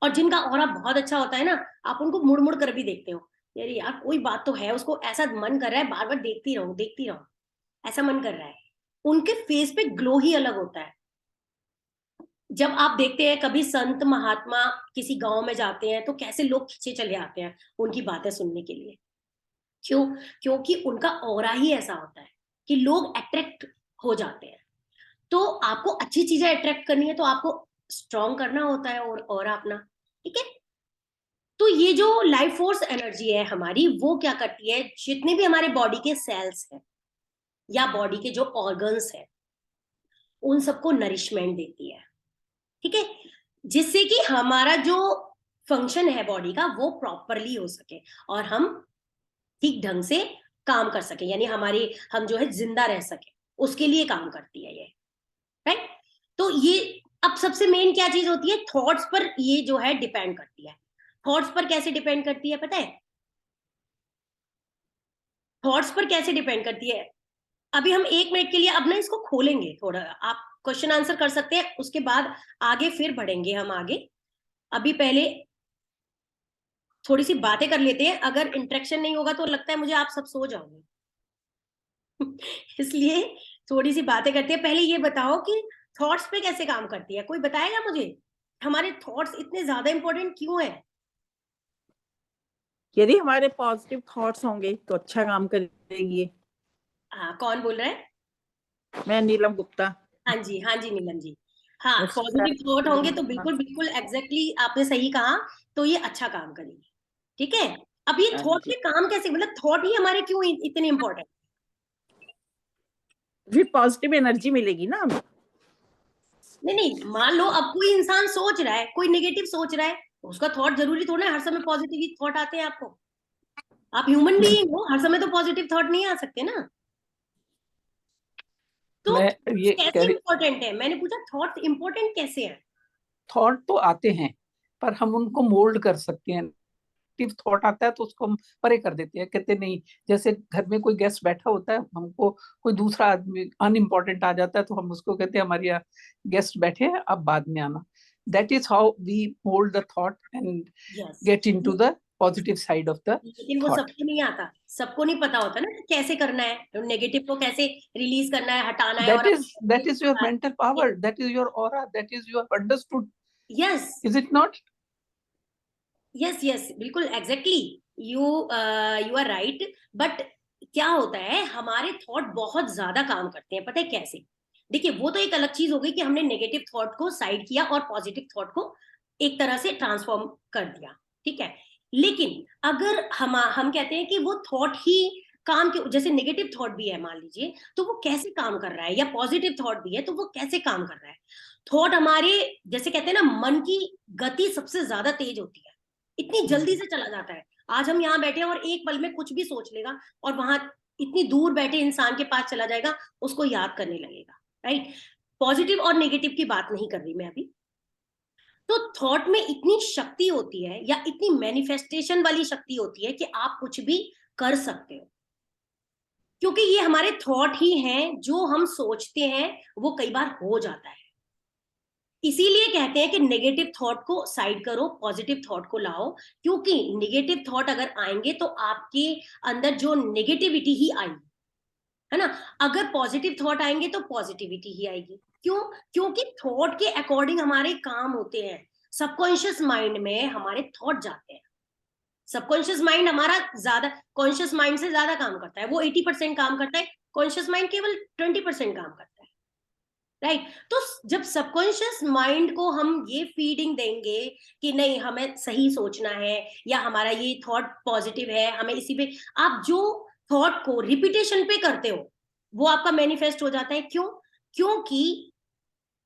और जिनका ऑरा बहुत अच्छा होता है ना, आप उनको मुड़ मुड़ कर भी देखते हो, यार यार कोई बात तो है, उसको ऐसा मन कर रहा है बार बार देखती रहूं देखती रहूं, ऐसा मन कर रहा है। उनके फेस पे ग्लो ही अलग होता है। जब आप देखते हैं कभी संत महात्मा किसी गांव में जाते हैं तो कैसे लोग खींचे चले आते हैं उनकी बातें सुनने के लिए, क्यों, क्योंकि उनका ऑरा ही ऐसा होता है कि लोग अट्रैक्ट हो जाते हैं। तो आपको अच्छी चीजें अट्रैक्ट करनी है तो आपको स्ट्रॉन्ग करना होता है और अपना, ठीक है। तो ये जो लाइफ फोर्स एनर्जी है हमारी, वो क्या करती है, जितने भी हमारे बॉडी के सेल्स हैं या बॉडी के जो ऑर्गन्स हैं, उन सबको नरिशमेंट देती है, ठीक है, जिससे कि हमारा जो फंक्शन है बॉडी का वो प्रॉपरली हो सके और हम ठीक ढंग से काम कर सके, यानी हम जो है जिंदा रह सके, उसके लिए काम करती है ये, राइट। तो ये अब सबसे मेन क्या चीज होती है, थॉट्स पर ये जो है डिपेंड करती है। थॉट्स पर कैसे डिपेंड करती है पता है, थॉट्स पर कैसे डिपेंड करती है, अभी हम 1 मिनट के लिए अब ना इसको खोलेंगे थोड़ा, आप क्वेश्चन आंसर कर सकते हैं, उसके बाद आगे फिर बढ़ेंगे हम आगे। अभी पहले थोड़ी सी बातें कर लेते हैं, अगर इंटरेक्शन नहीं होगा तो लगता है मुझे आप सब सो जाओगे। इसलिए थोड़ी सी बातें करते हैं। पहले ये बताओ कि थॉट्स पे कैसे काम करती है, कोई बताएगा मुझे? हमारे थॉट्स इतने ज्यादा इंपॉर्टेंट क्यों है? यदि हमारे पॉजिटिव थॉट्स होंगे तो अच्छा काम करेगी ये। हाँ, कौन बोल रहा है? मैं नीलम गुप्ता। हाँ जी, हाँ जी नीलम जी। हाँ, अच्छा, पॉजिटिव थॉट होंगे तो बिल्कुल बिल्कुल एग्जैक्टली आपने सही कहा। तो ये अच्छा काम करेगी। ठीक है। अब ये हाँ थॉट जी। में काम कैसे, मतलब थॉट ही हमारे क्यों इतने इंपॉर्टेंट? फिर पॉजिटिव एनर्जी मिलेगी ना हमें। नहीं नहीं, मान लो अब कोई इंसान सोच रहा है, कोई नेगेटिव सोच रहा है, तो उसका थॉट जरूरी थोड़ा है हर समय पॉजिटिव ही थॉट आते हैं आपको। आप ह्यूमन बीइंग हो, हर समय तो पॉजिटिव थॉट नहीं आ सकते ना। तो मैं ये कह कैसे रही, इंपॉर्टेंट है, मैंने पूछा थॉट इंपॉर्टेंट कैसे है? थॉट तो आते हैं पर हम उनको मोल्ड कर सकते हैं। नेगेटिव थॉट आता है तो उसको हम परे कर देते हैं, कहते नहीं। जैसे घर में कोई गेस्ट बैठा होता है, हमको कोई दूसरा आदमी अनइम्पोर्टेंट आ जाता है तो हम उसको कहते हैं हमारे यहाँ गेस्ट बैठे हैं, अब बाद में आना। That is how we mould the thought and yes. Get into the positive side of the लेकिन वो थॉट। सबको नहीं आता, सबको नहीं पता होता ना कि कैसे करना है, नेगेटिव को कैसे रिलीज करना है, हटाना है, और That is your mental power, that is your aura, that is you have understood, yes is it not? Yes yes, बिल्कुल exactly. You you are right. But क्या होता है, हमारे थॉट बहुत ज्यादा काम करते हैं, पता है कैसे? देखिए, वो तो एक अलग चीज हो गई कि हमने नेगेटिव थॉट को साइड किया और पॉजिटिव थॉट को एक तरह से ट्रांसफॉर्म कर दिया। ठीक है। लेकिन अगर हम कहते हैं कि वो थॉट ही काम के, जैसे नेगेटिव थॉट भी है मान लीजिए, तो वो कैसे काम कर रहा है, या पॉजिटिव थॉट भी है तो वो कैसे काम कर रहा है? थॉट हमारे, जैसे कहते हैं ना, मन की गति सबसे ज्यादा तेज होती है, इतनी जल्दी से चला जाता है। आज हम यहाँ बैठे हैं और एक पल में कुछ भी सोच लेगा, और वहां इतनी दूर बैठे इंसान के पास चला जाएगा, उसको याद करने लगेगा। राइट। पॉजिटिव और नेगेटिव की बात नहीं कर रही मैं अभी। तो थॉट में इतनी शक्ति होती है, या इतनी मैनिफेस्टेशन वाली शक्ति होती है, कि आप कुछ भी कर सकते हो, क्योंकि ये हमारे थॉट ही हैं, जो हम सोचते हैं वो कई बार हो जाता है। इसीलिए कहते हैं कि नेगेटिव थॉट को साइड करो, पॉजिटिव थॉट को लाओ। क्योंकि नेगेटिव थॉट अगर आएंगे तो आपके अंदर जो नेगेटिविटी ही आएगी, है ना। अगर पॉजिटिव थॉट आएंगे तो पॉजिटिविटी ही आएगी। क्यों? क्योंकि थॉट के अकॉर्डिंग हमारे काम होते हैं। सबकॉन्शियस माइंड में हमारे थॉट जाते हैं। सबकॉन्शियस माइंड हमारा ज्यादा, कॉन्शियस माइंड से ज्यादा काम करता है, वो 80% काम करता है, कॉन्शियस माइंड केवल 20% काम करता है। राइट। तो जब सबकॉन्शियस माइंड को हम ये फीडिंग देंगे कि नहीं, हमें सही सोचना है, या हमारा ये थॉट पॉजिटिव है, हमें इसी पे, आप जो थॉट को रिपीटेशन पे करते हो वो आपका मैनिफेस्ट हो जाता है। क्यों? क्योंकि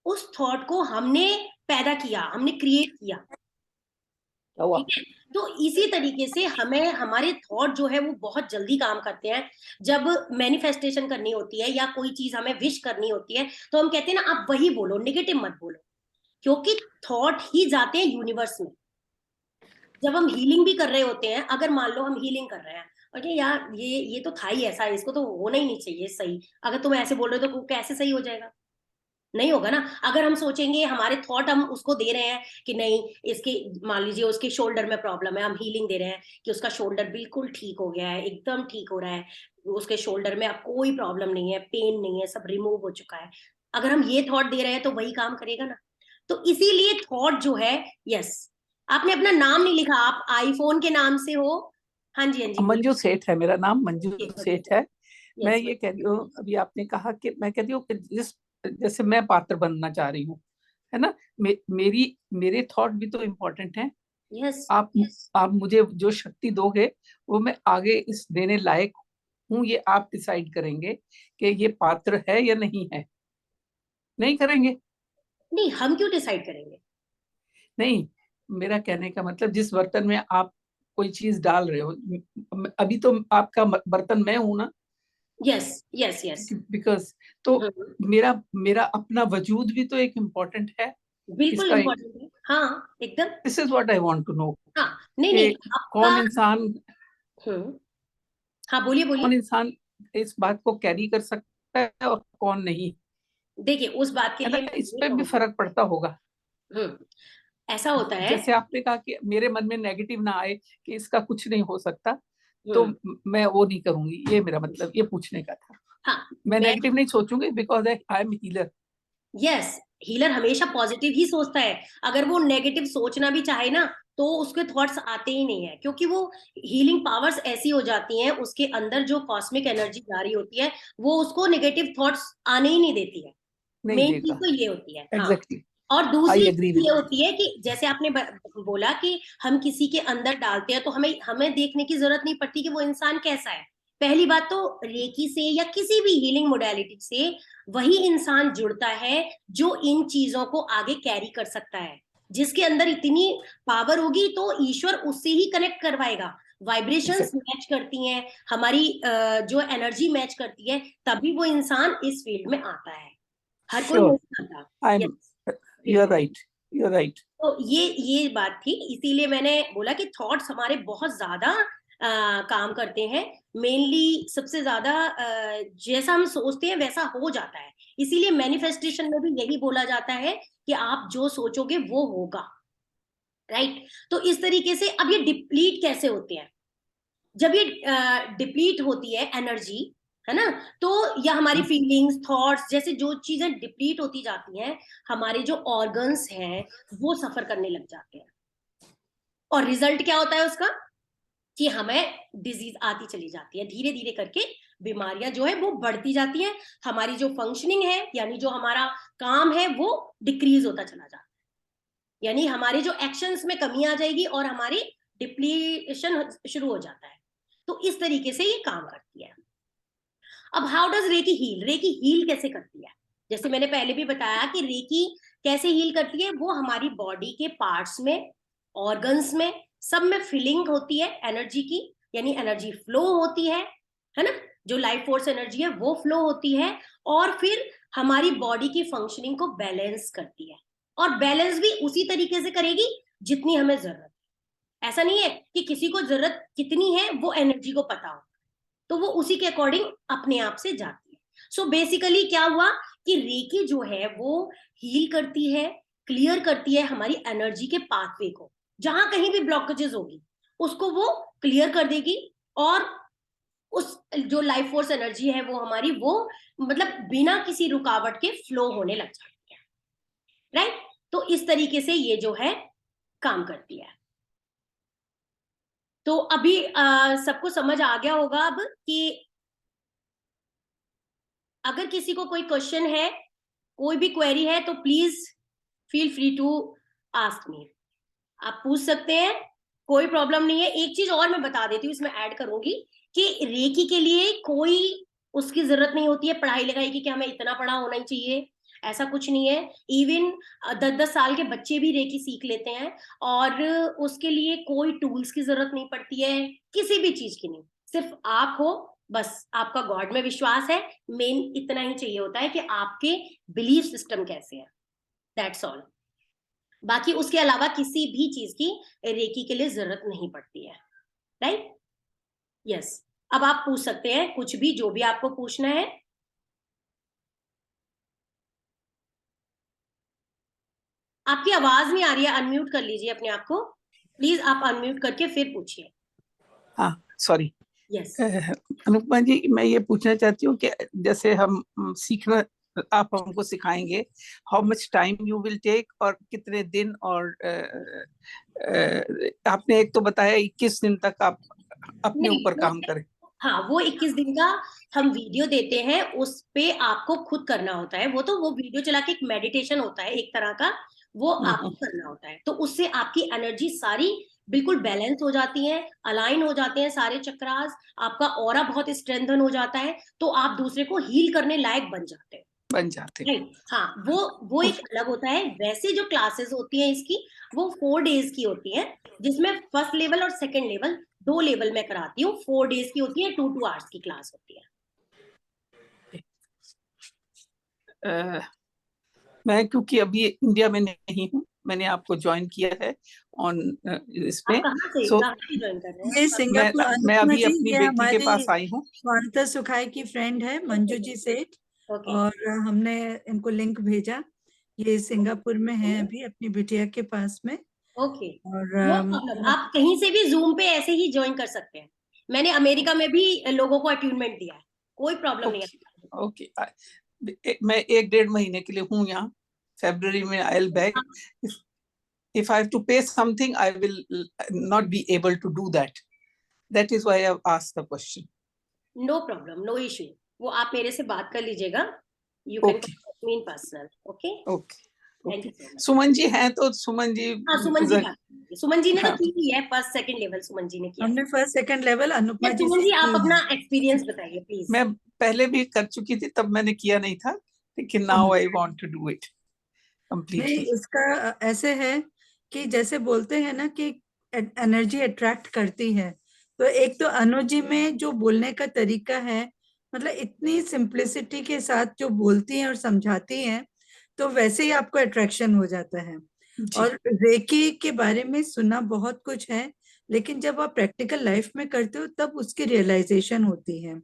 उस थॉट को हमने पैदा किया, हमने क्रिएट किया। क्या हुआ? ठीक है। तो इसी तरीके से हमें, हमारे थॉट जो है वो बहुत जल्दी काम करते हैं। जब मैनिफेस्टेशन करनी होती है या कोई चीज हमें विश करनी होती है, तो हम कहते हैं ना, आप वही बोलो, नेगेटिव मत बोलो। क्योंकि थॉट ही जाते हैं यूनिवर्स में। जब हम हीलिंग भी कर रहे होते हैं, अगर मान लो हम हीलिंग कर रहे हैं, और यार ये तो था ही ऐसा, इसको तो होना ही नहीं चाहिए सही, अगर तुम ऐसे बोल रहे हो तो कैसे सही हो जाएगा? नहीं होगा ना। अगर हम सोचेंगे, हमारे थॉट हम उसको दे रहे हैं कि नहीं, इसके, मान लीजिए उसके शोल्डर में प्रॉब्लम है, हम हीलिंग दे रहे हैं कि उसका शोल्डर बिल्कुल ठीक हो गया है, एकदम ठीक हो रहा है, उसके शोल्डर में अब कोई प्रॉब्लम नहीं है, पेन नहीं है, सब रिमूव हो चुका है। अगर हम ये थॉट दे रहे हैं तो वही काम करेगा ना। तो इसीलिए थॉट जो है, यस। आपने अपना नाम नहीं लिखा, आप आईफोन के नाम से हो? हाँ जी, हाँ जी, मंजू बोलिए। सेठ है मेरा नाम, मंजू सेठ है। मैं यस। ये कह रही हूँ, अभी आपने कहा कि मैं कहती हूँ कि जिस, जैसे मैं पात्र बनना चाह रही हूँ, है ना। मेरी मेरे थॉट भी तो इम्पोर्टेंट हैं। यस आप आप मुझे जो शक्ति दोगे वो मैं आगे इस देने लायक हूँ, ये आप डिसाइड करेंगे कि ये पात्र है या नहीं है। नहीं करेंगे? नहीं, हम क्यों डिसाइड करेंगे? नहीं, मेरा कहने का मतलब जिस बर्तन में आप कोई चीज डाल रहे हो, अभी तो आपका बर्तन मैं हूं ना। Yes yes yes. बिकॉज तो मेरा मेरा अपना वजूद भी तो एक इम्पोर्टेंट है। बिल्कुल इसका एक, इम्पोर्टेंट है, हाँ एकदम। This is what I want to know हाँ, नहीं कि नहीं, आपका। कौन इंसान, हम्म। हाँ, बोलिए कौन बोलिए। इंसान इस बात को कैरी कर सकता है और कौन नहीं, देखिए, उस बात के है लिए ना। मैं इस ये पे भी कहूंगी। फर्क पड़ता होगा। हम्म। ऐसा होता है। जैसे आपने कहा कि मेरे मन में नेगेटिव ना आए कि इसका कुछ नहीं हो सकता, तो मैं वो नहीं करूंगी, ये मेरा मतलब ये पूछने का था। हाँ, मैं नेगेटिव नहीं सोचूंगी because I am healer. Yes, healer हमेशा पॉजिटिव ही सोचता है। अगर वो नेगेटिव सोचना भी चाहे ना, तो उसके थॉट्स आते ही नहीं है, क्योंकि वो हीलिंग पावर्स ऐसी हो जाती हैं, उसके अंदर जो कॉस्मिक एनर्जी जा रही होती है, वो उसको नेगेटिव थॉट्स आने ही नहीं देती है। नहीं मेन चीज देगा। तो ये होती है। हाँ, एग्जैक्टली। और आई दूसरी एग्री चीज विद ये यू। होती है कि जैसे आपने बोला कि हम किसी के अंदर डालते हैं, तो हमें हमें देखने की जरूरत नहीं पड़ती कि वो इंसान कैसा है। पहली बात तो रेकी से या किसी भी हीलिंग मोडेलिटी से वही इंसान जुड़ता है जो इन चीजों को आगे कैरी कर सकता है। जिसके अंदर इतनी पावर होगी तो ईश्वर उससे ही कनेक्ट करवाएगा। वाइब्रेशंस मैच करती हैं हमारी, जो एनर्जी मैच करती है, तभी वो इंसान इस फील्ड में आता है। हर कोई श्योर। नहीं आता। I am. Yes, you are बिल्कुल। राइट। You are right. तो ये बात थी, इसीलिए मैंने बोला कि थॉट्स हमारे बहुत ज्यादा काम करते हैं। मेनली सबसे ज्यादा जैसा हम सोचते हैं वैसा हो जाता है। इसीलिए मैनिफेस्टेशन में भी यही बोला जाता है कि आप जो सोचोगे वो होगा। राइट। तो इस तरीके से अब ये डिप्लीट कैसे होते हैं? जब ये डिप्लीट होती है एनर्जी, है ना, तो या हमारी फीलिंग्स थॉट्स जैसे जो चीजें डिप्लीट होती जाती हैं, हमारे जो ऑर्गन्स हैं वो सफर करने लग जाते हैं। और रिजल्ट क्या होता है उसका? कि हमें डिजीज आती चली जाती है, धीरे धीरे करके बीमारियां जो है वो बढ़ती जाती हैं। हमारी जो फंक्शनिंग है, यानी जो हमारा काम है, वो डिक्रीज होता चला जाता है। यानी हमारे जो एक्शंस में कमी आ जाएगी और हमारी डिप्लीशन शुरू हो जाता है। तो इस तरीके से ये काम करती है। अब how does reiki heal? Reiki heal कैसे करती है? जैसे मैंने पहले भी बताया कि रेकी कैसे हील करती है, वो हमारी बॉडी के पार्ट्स में, ऑर्गन्स में, सब में फीलिंग होती है एनर्जी की, यानी एनर्जी फ्लो होती है ना, जो लाइफ फोर्स एनर्जी है वो फ्लो होती है, और फिर हमारी बॉडी की फंक्शनिंग को बैलेंस करती है। और बैलेंस भी उसी तरीके से करेगी जितनी हमें जरूरत है। ऐसा नहीं है कि किसी को जरूरत कितनी है वो एनर्जी को पता हो, तो वो उसी के अकॉर्डिंग अपने आप से जाती है। सो बेसिकली क्या हुआ कि रेकी जो है वो हील करती है, क्लियर करती है हमारी एनर्जी के पाथवे को। जहां कहीं भी ब्लॉकेजेस होगी उसको वो क्लियर कर देगी, और उस जो लाइफ फोर्स एनर्जी है वो हमारी, वो मतलब बिना किसी रुकावट के फ्लो होने लग जाती है। राइट। तो इस तरीके से ये जो है काम करती है। तो अभी सबको समझ आ गया होगा अब कि अगर किसी को कोई क्वेश्चन है, कोई भी क्वेरी है, तो please feel free to ask me. आप पूछ सकते हैं, कोई प्रॉब्लम नहीं है। एक चीज और मैं बता देती हूँ, इसमें ऐड करूंगी कि रेकी के लिए कोई उसकी जरूरत नहीं होती है पढ़ाई लिखाई की, कि हमें इतना पढ़ा होना ही चाहिए। ऐसा कुछ नहीं है। इवन 10-10 साल के बच्चे भी रेकी सीख लेते हैं, और उसके लिए कोई टूल्स की जरूरत नहीं पड़ती है, किसी भी चीज की नहीं। सिर्फ आप हो, बस आपका गॉड में विश्वास है, मेन इतना ही चाहिए होता है कि आपके बिलीफ सिस्टम कैसे है। That's all. बाकी उसके अलावा किसी भी चीज की रेकी के लिए जरूरत नहीं पड़ती है। राइट। यस। अब आप पूछ सकते हैं कुछ भी, जो भी आपको पूछना है। आपकी आवाज नहीं आ रही है, अनम्यूट कर लीजिए अपने आप को प्लीज। आप अनम्यूट करके फिर पूछिए। हाँ, सॉरी। यस। अनुपमा जी, मैं ये पूछना चाहती हूँ कि जैसे हम सीखना, आप हमको सिखाएंगे, how much time you will take, और कितने दिन, और आपने एक तो बताया 21 दिन तक आप अपने नहीं, ऊपर वो काम करें। हाँ, वो 21 दिन का हम वीडियो देते हैं, उस पे आपको खुद करना होता है। वो वीडियो चला के एक मेडिटेशन होता है एक तरह का, वो आपको करना होता है। तो उससे आपकी एनर्जी सारी बिल्कुल बैलेंस हो जाती है, अलाइन हो जाते हैं सारे चक्रास, आपका ऑरा बहुत स्ट्रेंथन हो जाता है, तो आप दूसरे को हील करने लायक बन जाते हैं। बन जाते। राइट। हाँ, वो एक अलग होता है। वैसे जो क्लासेस होती हैं इसकी, वो 4 डेज की होती हैं, जिसमें फर्स्ट लेवल और सेकंड लेवल, 2 लेवल में कराती हूँ। 4 डेज की होती है, 2 आवर्स की क्लास होती है। मैं क्योंकि अभी इंडिया में नहीं हूँ, मैंने आपको ज्वाइन किया है ऑन आप इसमें, कहाँ सो से ज्वाइन कर रहे हैं? ये सिंगापुर, मैं अनुपमा अभी जी, अपनी ये बेटी के पास हमारी आई हूँ। स्वांतः सुखाय की फ्रेंड है मंजू जी सेठ, ओके। और हमने इनको लिंक भेजा। ये सिंगापुर में है अभी, अपनी बिटिया के पास में। ओके, और नो प्रॉब्लम, आप कहीं से भी जूम पे ऐसे ही ज्वाइन कर सकते हैं। मैंने अमेरिका में भी लोगों को अट्यूनमेंट दिया है, कोई प्रॉब्लम नहीं है। ओके, मैं 1-1.5 महीने के लिए हूँ यहाँ। February में I will back. If I have to pay something, I will not be able to do that. That is why I have asked the question. No problem, no issue, वो आप मेरे से बात कर लीजिएगा, you can Okay. Contact me in personal. Okay, Okay. Thank Okay. You so much. Suman ji हैं तो सुमन जी, हाँ, सुमन जी बात कीजिए। सुमन जी ने तो हाँ, की ही है, first second level Suman ji ने किया। हमने फर्स्ट सेकंड लेवल अनुपमा जी सुमन से जी, आप की अपना है। एक्सपीरियंस बताइए प्लीज। मैं पहले भी कर चुकी थी, तब मैंने किया नहीं था, लेकिन now I want to do it नहीं, कंप्लीटली। इसका ऐसे है कि जैसे बोलते हैं ना कि एनर्जी अट्रैक्ट करती है, तो एक तो अनु जी में जो बोलने का तरीका है, मतलब इतनी सिंप्लिसिटी के साथ जो बोलती हैं और समझाती हैं, तो वैसे ही आपको अट्रैक्शन हो जाता है। जी, और रेकी के बारे में सुना बहुत कुछ है, लेकिन जब आप प्रैक्टिकल लाइफ में करते हो तब उसकी रियलाइजेशन होती है।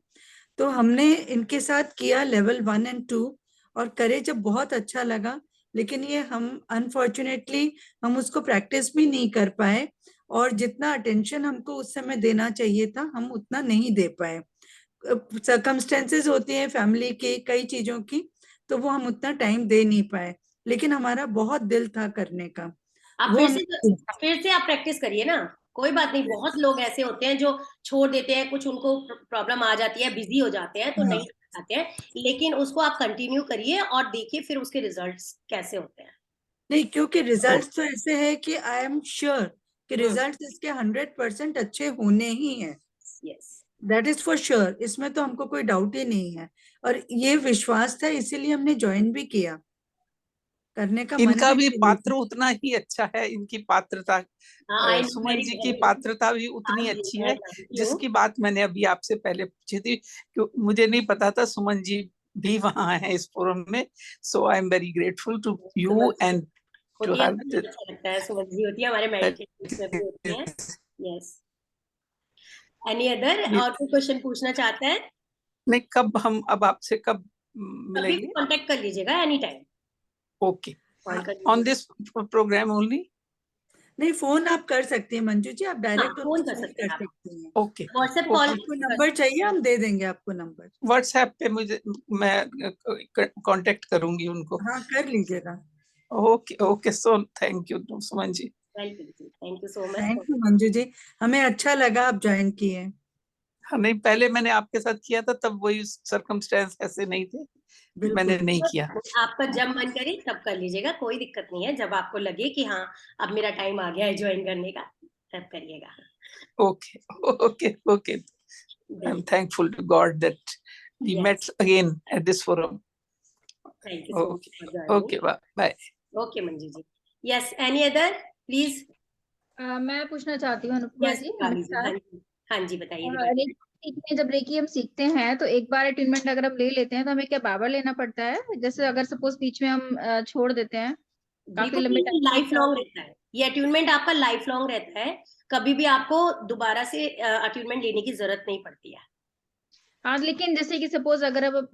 तो हमने इनके साथ किया लेवल 1 और 2, और करे जब बहुत अच्छा लगा, लेकिन ये हम अनफॉर्चुनेटली हम उसको प्रैक्टिस भी नहीं कर पाए, और जितना अटेंशन हमको उस समय देना चाहिए था हम उतना नहीं दे पाए। सरकमस्टेंसेस होती हैं फैमिली की, कई चीजों की, तो वो हम उतना टाइम दे नहीं पाए, लेकिन हमारा बहुत दिल था करने का। आप वो फिर से आप प्रैक्टिस करिए ना, कोई बात नहीं। बहुत लोग ऐसे होते हैं जो छोड़ देते हैं, कुछ उनको प्रॉब्लम आ जाती है, बिजी हो जाते हैं तो हाँ, नहीं कर पाते हैं, लेकिन उसको आप कंटिन्यू करिए और देखिए फिर उसके रिजल्ट्स कैसे होते हैं। नहीं, क्योंकि रिजल्ट्स तो ऐसे है कि आई एम श्योर कि हम्म, रिजल्ट्स इसके 100% अच्छे होने ही हैं। Yes. That is for sure, इसमें तो हमको कोई डाउट ही नहीं है। और ये विश्वास था, इसीलिए हमने ज्वाइन भी किया, करने का मन इनका भी भी चाहिए पात्र था। उतना ही अच्छा है, इनकी पात्रता, हाँ, आई नो, सुमन वेरी जी की वेरी। पात्रता भी उतनी हाँ जी, अच्छी मैं है, जानती हूँ। जिसकी बात मैंने अभी आपसे पहले पूछी थी, कि मुझे नहीं पता था सुमन जी भी वहां है इस फोरम में। So I am very grateful to Suman you ji and to होती है, हर। मुझे अच्छा लगता है, सुमन जी होती है, हमारे मेडिटेशन में भी होती हैं। यस। एनी अदर, और कोई क्वेश्चन पूछना चाहता है? नहीं, कब हम अब आपसे कब कभी भी मिलेंगे? कांटेक्ट कर लीजिएगा, एनी टाइम ओके, कॉल कर ऑन लीजिएगा। This program only? नहीं, फोन आप कर सकती हैं मंजू जी, आप हाँ, डायरेक्ट फोन उनको कर फोन सकते कर हैं आप, सकती हैं। Okay, WhatsApp call okay. आपको कर नंबर सकते चाहिए, हम दे देंगे आपको नंबर। व्हाट्सएप पे मुझे, मैं कांटेक्ट करूंगी उनको। हाँ, कर लीजिएगा। Okay, okay, so thank you Suman ji. हैं। Welcome ji, thank you so much. Thank you Manju ji, हमें अच्छा लगा आप ज्वाइन किए। हाँ, नहीं, पहले मैंने आपके साथ किया था, तब वही सरकमस्टेंस ऐसे नहीं थे, मैंने बिल्कुल। नहीं किया। आपका जब मन करे तब कर लीजिएगा, कोई दिक्कत नहीं है। जब आपको लगे कि हाँ अब मेरा टाइम आ गया है ज्वाइन करने का, तब करिएगा। Okay, okay, okay, I am thankful to God that we yes, met again at this forum. Thank you so much okay, for joining. Okay, bye. Okay Manju ji. Yes, any other please. मैं पूछना चाहती हूँ Anupama yes, जी, बता हमारे दीजिए। हाँ साथ जी, हाँ जी, बताइए दीपक जी। रेकी सीखने, जब रेकी हम सीखते हैं तो एक बार अटेनमेंट अगर हम ले लेते हैं तो हमें क्या बार बार लेना पड़ता है? जैसे अगर सपोज बीच में हम छोड़ देते हैं काफी बिल्कुल लंबे नहीं, टाइम लाइफ तक। लॉन्ग रहता है ये अट्यूनमेंट, आपका लाइफ लॉन्ग रहता है। कभी भी आपको दोबारा से अट्यूनमेंट लेने की जरूरत नहीं पड़ती है। हाँ, लेकिन जैसे कि सपोज अगर अब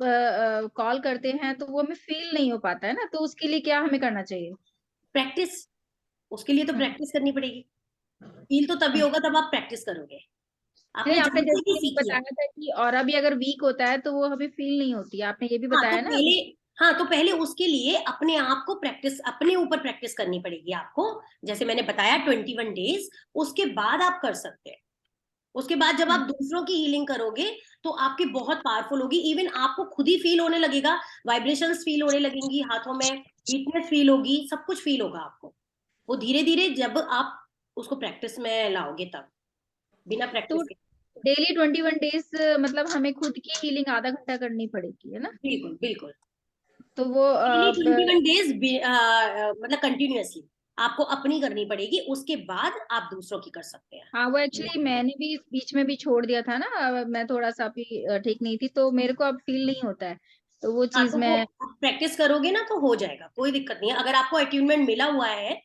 कॉल करते हैं तो वो हमें फील नहीं हो पाता है ना, तो उसके लिए क्या हमें करना चाहिए? प्रैक्टिस, उसके लिए तो हम्म, प्रैक्टिस करनी पड़ेगी। फील तो तभी हम्म। होगा जब आप प्रैक्टिस करोगे। आपने नहीं, आपने जहाँ से भी जैसे कि सीखी है। बताया था कि और अभी अगर वीक होता है तो वो हमें फील नहीं होती, आपने ये भी हाँ तो बताया ना पहले अभी। हाँ तो पहले उसके लिए अपने आप को प्रैक्टिस, अपने ऊपर प्रैक्टिस करनी पड़ेगी आपको। जैसे मैंने बताया 21 डेज, उसके बाद आप कर सकते हैं। उसके बाद जब आप दूसरों की हीलिंग करोगे तो आपकी बहुत पावरफुल होगी। इवन आपको खुद ही फील होने लगेगा, वाइब्रेशंस फील होने लगेंगी, हाथों में वीकनेस फील होगी, सब कुछ फील होगा आपको। वो धीरे धीरे जब आप उसको प्रैक्टिस में लाओगे तब, बिना तो प्रैक्टिस के। डेली 21 डेज मतलब हमें खुद की हीलिंग आधा घंटा करनी पड़ेगी, है ना? बिल्कुल बिल्कुल, तो वो डेली 21 डेज मतलब कंटिन्यूअसली आपको अपनी करनी पड़ेगी, उसके बाद आप दूसरों की कर सकते हैं। हाँ, वो एक्चुअली मैंने भी बीच में भी छोड़ दिया था ना, मैं थोड़ा सा भी ठीक नहीं थी तो मेरे को अब फील नहीं होता है, तो वो हाँ चीज तो वो मैं। प्रैक्टिस करोगे ना तो हो जाएगा, कोई दिक्कत नहीं है। अगर आपको अट्यूनमेंट मिला हुआ है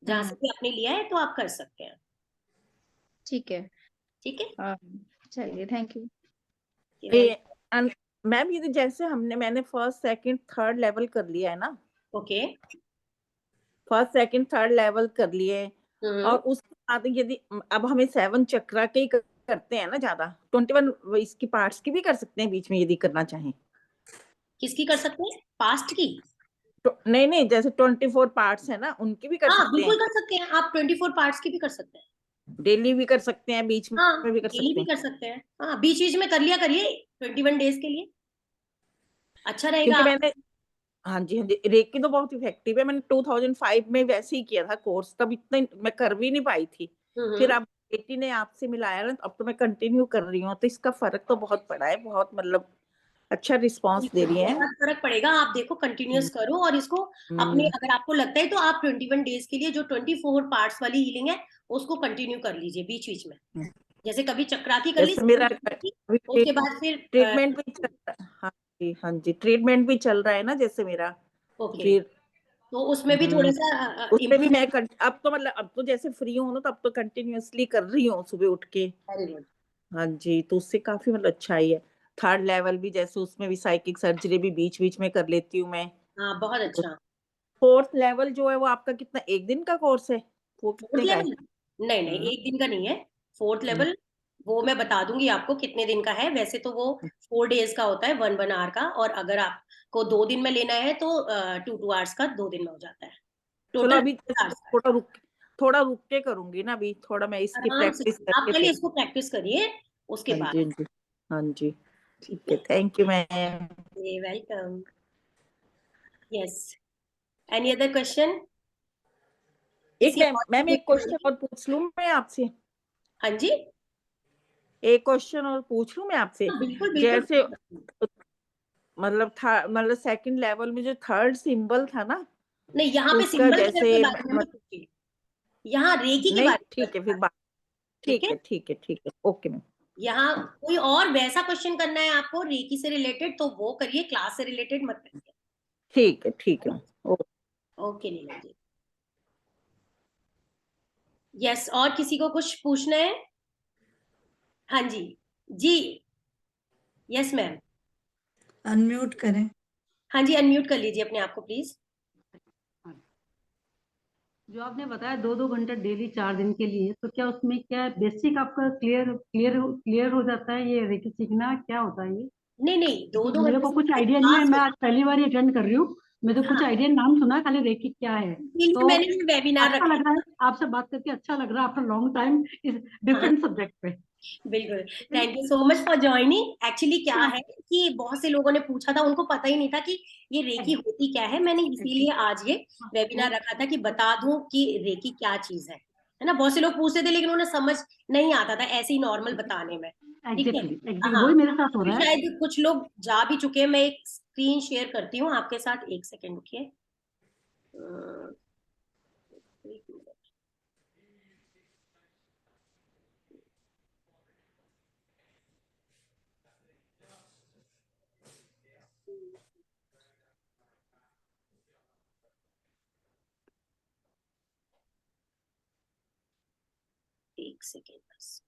जहां से हम्म, भी आपने लिया है तो आप कर सकते हैं। ठीक है। ठीक है, हाँ, चलिए, थैंक यू। वेल। मैम ये तो जैसे मैंने फर्स्ट सेकंड थर्ड लेवल कर लिया है ना, okay. First second third level कर लिए। और उसके बाद यदि अब हमें 7 चक्रा के ही करते हैं ना ज्यादा, 21 इसकी पार्ट्स की भी कर सकते हैं बीच में यदि करना चाहें। किसकी कर सकते हैं? पास्ट की? तो नहीं, जैसे 24 पार्ट्स है ना, उनकी भी कर हाँ सकते बिल्कुल हैं। कर सकते हैं आप, 24 पार्ट्स की भी कर सकते हैं। डेली भी कर सकते हैं, बीच हाँ में भी कर डेली सकते भी हैं। कर सकते हैं। हाँ बीच बीच में कर लिया करिए 21 डेज के लिए, अच्छा रहेगा। क्योंकि मैंने, हाँ जी रेकी तो बहुत इफेक्टिव है। मैंने 2005 में वैसे ही किया था कोर्स, तब इतना मैं कर भी नहीं पाई थी। फिर अब बेटी ने आपसे मिलाया ना, अब तो मैं कंटिन्यू कर रही हूँ, तो इसका फर्क तो बहुत पड़ा है, बहुत मतलब अच्छा रिस्पांस दे रही है। बहुत फर्क पड़ेगा, आप देखो कंटिन्यूअस करो और इसको अपने, अगर आपको लगता है तो आप 21 डेज के लिए जो 24 पार्ट्स वाली हीलिंग है उसको कंटिन्यू कर लीजिए बीच बीच में। जैसे कभी चक्रा की कर ली, जैसे मेरा उसके बाद फिर ट्रीटमेंट भी चल रहा है। हाँ जी ट्रीटमेंट भी चल रहा है ना जैसे मेरा, ओके, फिर तो उसमें भी थोड़ा सा उसमें भी मैं अब तो मतलब अब तो जैसे फ्री हूँ ना, तो अब तो कंटिन्यूअसली कर रही हूँ सुबह उठ के। Very good. हाँ जी, तो उससे काफी मतलब अच्छा ही है। थर्ड लेवल भी जैसे उसमें भी साइकिक सर्जरी भी बीच बीच में कर लेती हूँ मैं। हाँ बहुत अच्छा। फोर्थ लेवल जो है वो आपका कितना, एक दिन का कोर्स है? वो फोर्थ कितने का है? लेवल नहीं नहीं, एक दिन का नहीं है फोर्थ लेवल, वो मैं बता दूंगी आपको कितने दिन का है। वैसे तो वो 4 डेज का होता है, 1 आवर का, और अगर आपको 2 दिन में लेना है तो 2 आवर्स का 2 दिन में हो जाता है, चलो टोटल अभी थोड़ा रुक के करूंगी ना, अभी थोड़ा मैं इसकी आराम से। प्रैक्टिस आप करके पहले फिर। इसको प्रैक्टिस करिए उसके हाँ बाद। जी, हाँ जी, हाँ जी, ठीक ठीक है, थैंक यू मैम। है, welcome. Yes, any other question? एक किसी और मैम को एक क्वेश्चन कोई? और पूछ लूं मैं आपसे? हाँ जी, एक क्वेश्चन और पूछ लूं मैं आपसे? हाँ, बिल्कुल जैसे बिल्कुल। मतलब था, मतलब सेकंड लेवल में जो थर्ड सिंबल था ना, नहीं, यहाँ पे उसका सिंबल जैसे के बारे में मत पूछिए, यहाँ रेकी के नहीं, बारे में ठीक है फिर बताइए, बात, ठीक है? ठीक है, ओके मैम। यहाँ कोई और वैसा क्वेश्चन करना है आपको रेकी से रिलेटेड तो वो करिए, क्लास से रिलेटेड मत करिए। ठीक है okay. Okay Neelam ji. Yes, और किसी को कुछ पूछना है? हाँ जी, जी, यस मैम। अनम्यूट करें। हाँ जी, अनम्यूट कर लीजिए अपने आप को प्लीज। जो आपने बताया 2-2 घंटे डेली 4 दिन के लिए, तो क्या उसमें क्या बेसिक आपका क्लियर हो जाता है? ये रेकी सीखना क्या होता है ये? नहीं नहीं, 2-2 मेरे घंटे को से कुछ आइडिया नहीं है, क्लास मैं हो। आज पहली बार अटेंड कर रही हूँ, मुझे कुछ हाँ, आइडिया, नाम सुना खाली रेकी क्या है। इसीलिए तो मैंने ये वेबिनार अच्छा रखा लग रहा है। है आपसे बात करके, अच्छा लग रहा है आफ्टर लॉन्ग टाइम इस हाँ डिफरेंट सब्जेक्ट पे। बिल्कुल, thank you so much for joining. Actually क्या है कि बहुत से लोगों ने पूछा था, उनको पता ही नहीं था कि ये रेकी होती क्या है। मैंने इसीलिए आज ये वेबिनार रखा था कि बता दूं कि रेकी क्या चीज है ना। बहुत से लोग पूछते थे लेकिन उन्हें समझ नहीं आता था ऐसे ही नॉर्मल बताने में, ठीक है? एग्जैक्टली हाँ, वही मेरे साथ हो फिर रहा है। शायद कुछ लोग जा भी चुके हैं। मैं एक स्क्रीन शेयर करती हूँ आपके साथ, एक सेकेंड रुकिए। एक मिनट। एक सेकेंड बस।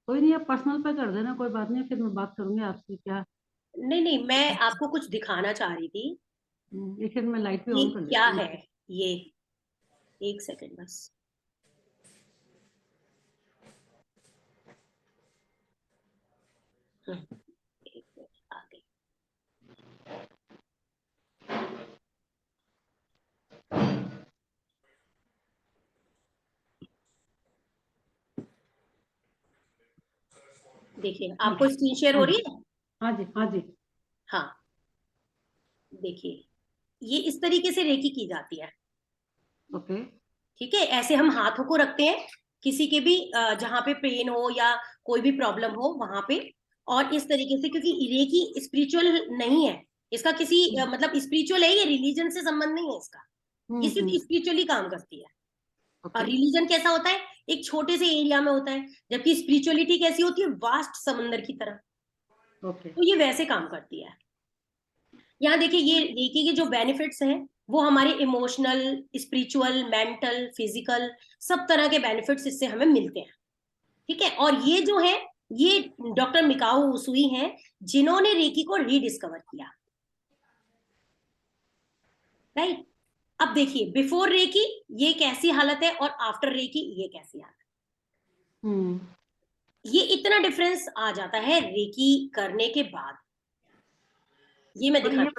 कोई नहीं, आप पर्सनल पे कर देना, कोई बात नहीं, फिर मैं बात करूंगी आपसे क्या। नहीं नहीं, मैं आपको कुछ दिखाना चाह रही थी। ये फिर मैं लाइट भी ये ऑन कर क्या लेती है हूँ। ये, एक सेकेंड बस। एक मिनट, आ गई। देखिए, आपको स्क्रीन शेयर हो हाँ रही जी, है? हाँ जी, हाँ जी। हाँ, देखिए, ये इस तरीके से रेकी की जाती है, ओके। ठीक है? ऐसे हम हाथों को रखते हैं किसी के भी जहाँ पे पेन हो या कोई भी प्रॉब्लम हो वहां पे, और इस तरीके से, क्योंकि रेकी स्पिरिचुअल नहीं है, इसका किसी मतलब स्पिरिचुअल है, ये रिलीजन से संबंध नहीं है इसका, ये सिर्फ स्पिरिचुअली काम करती है। और रिलीजन कैसा होता है? एक छोटे से एरिया में होता है, जबकि स्पिरिचुअलिटी कैसी होती है? वास्ट समंदर की तरह। ओके। तो ये वैसे काम करती है। यहाँ देखिए, ये रेकी के जो बेनिफिट्स हैं वो हमारे इमोशनल, स्पिरिचुअल, मेंटल, फिजिकल, सब तरह के बेनिफिट्स इससे हमें मिलते हैं, ठीक है? और ये जो है ये डॉक्टर मिकाओ उसुई हैं जिन्होंने रेकी को रीडिस्कवर किया, राइट। अब देखिए बिफोर रेकी ये कैसी हालत है और आफ्टर रेकी ये कैसी हालत हम्म। है, ये इतना डिफरेंस आ जाता है रेकी करने के बाद। ये मैं और दिखा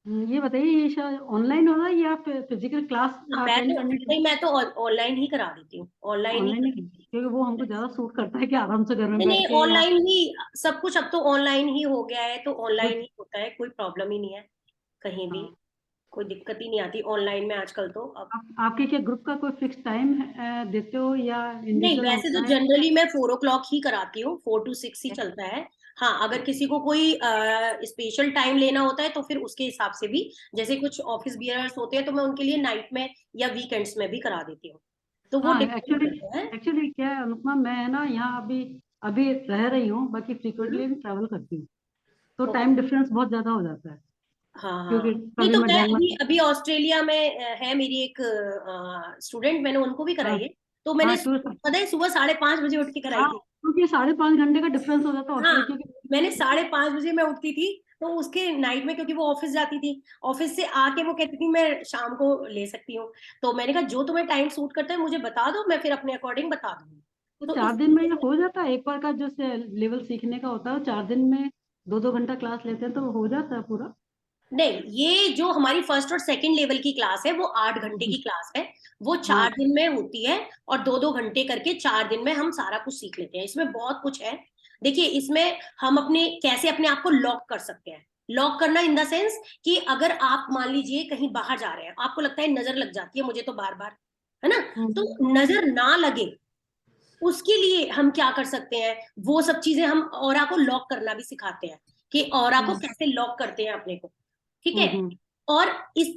ये बताइए, ये शायद ऑनलाइन हो रहा है या फिजिकल क्लास अटेंड करने के मैं तो ऑनलाइन ही करा देती हूँ, ऑनलाइन ही। ऑनलाइन ही, क्योंकि वो हमको ज्यादा सूट करता है कि आराम से घर में नहीं बैठ नहीं, के या ऑनलाइन ही सब कुछ, अब तो ऑनलाइन ही हो गया है, तो ऑनलाइन कुछ। ही होता है, कोई प्रॉब्लम ही नहीं है, कहीं भी हाँ। कोई दिक्कत ही नहीं आती ऑनलाइन में आजकल तो। अब आपके क्या ग्रुप का कोई फिक्स टाइम देते हो या नहीं, इंडिविजुअल वैसे तो होता है? जनरली मैं 4 o'clock ही कराती हूँ, 4 to 6 ही चलता है। हाँ, अगर किसी को कोई स्पेशल टाइम लेना होता है तो फिर उसके हिसाब से भी, जैसे कुछ ऑफिस बियरर्स होते हैं तो मैं उनके लिए नाइट में या वीकेंड्स में भी करा देती हूँ, तो वो हाँ, डिपेंड एक्चुअली करता है। एक्चुअली क्या है अनुपमा, मैं है ना यहाँ अभी अभी रह रही हूँ, बाकी फ्रीक्वेंटली हम्म, ट्रैवल करती हूँ, तो ओके। टाइम डिफरेंस बहुत ज्यादा हो जाता है। हाँ हाँ, क्योंकि नहीं कभी तो मैं मैं अभी बैंगलोर। अभी ऑस्ट्रेलिया में है मेरी एक स्टूडेंट, मैंने उनको भी हाँ कराई है, तो मैंने हाँ, टू पता है सुबह 5:30 बजे उठ के कराई हाँ, थी। क्योंकि 5.5 घंटे का डिफरेंस हो जाता है हाँ, ऑस्ट्रेलिया, मैंने क्योंकि 5:30 बजे मैं उठती थी, तो उसके नाइट में, क्योंकि वो ऑफिस जाती थी, ऑफिस से आके वो कहती थी मैं शाम को ले सकती हूँ, तो मैंने कहा जो तुम्हें टाइम सूट करता है मुझे बता दो, मैं फिर अपने अकॉर्डिंग बता दूंगी। तो तो 4 दिन में ये इसलिए हो जाता है। एक बार का जो लेवल सीखने का होता है वो 4 दिन में 2-2 घंटा क्लास लेते हैं तो हो जाता है पूरा। नहीं, ये जो हमारी फर्स्ट और सेकंड लेवल की क्लास है वो 8 घंटे की क्लास है, वो हाँ। 4 दिन में होती है, और 2-2 घंटे करके 4 दिन में हम सारा कुछ सीख लेते हैं। इसमें बहुत कुछ है। देखिए, इसमें हम अपने कैसे अपने आप को लॉक कर सकते हैं। लॉक करना इन द सेंस कि अगर आप मान लीजिए कहीं बाहर जा रहे हैं, आपको लगता है नजर लग जाती है मुझे तो बार बार, है ना, तो नजर ना लगे उसके लिए हम क्या कर सकते हैं, वो सब चीजें हम ऑरा को लॉक करना भी सिखाते हैं, कि ऑरा को कैसे लॉक करते हैं अपने को, ठीक है। हम्म। और इस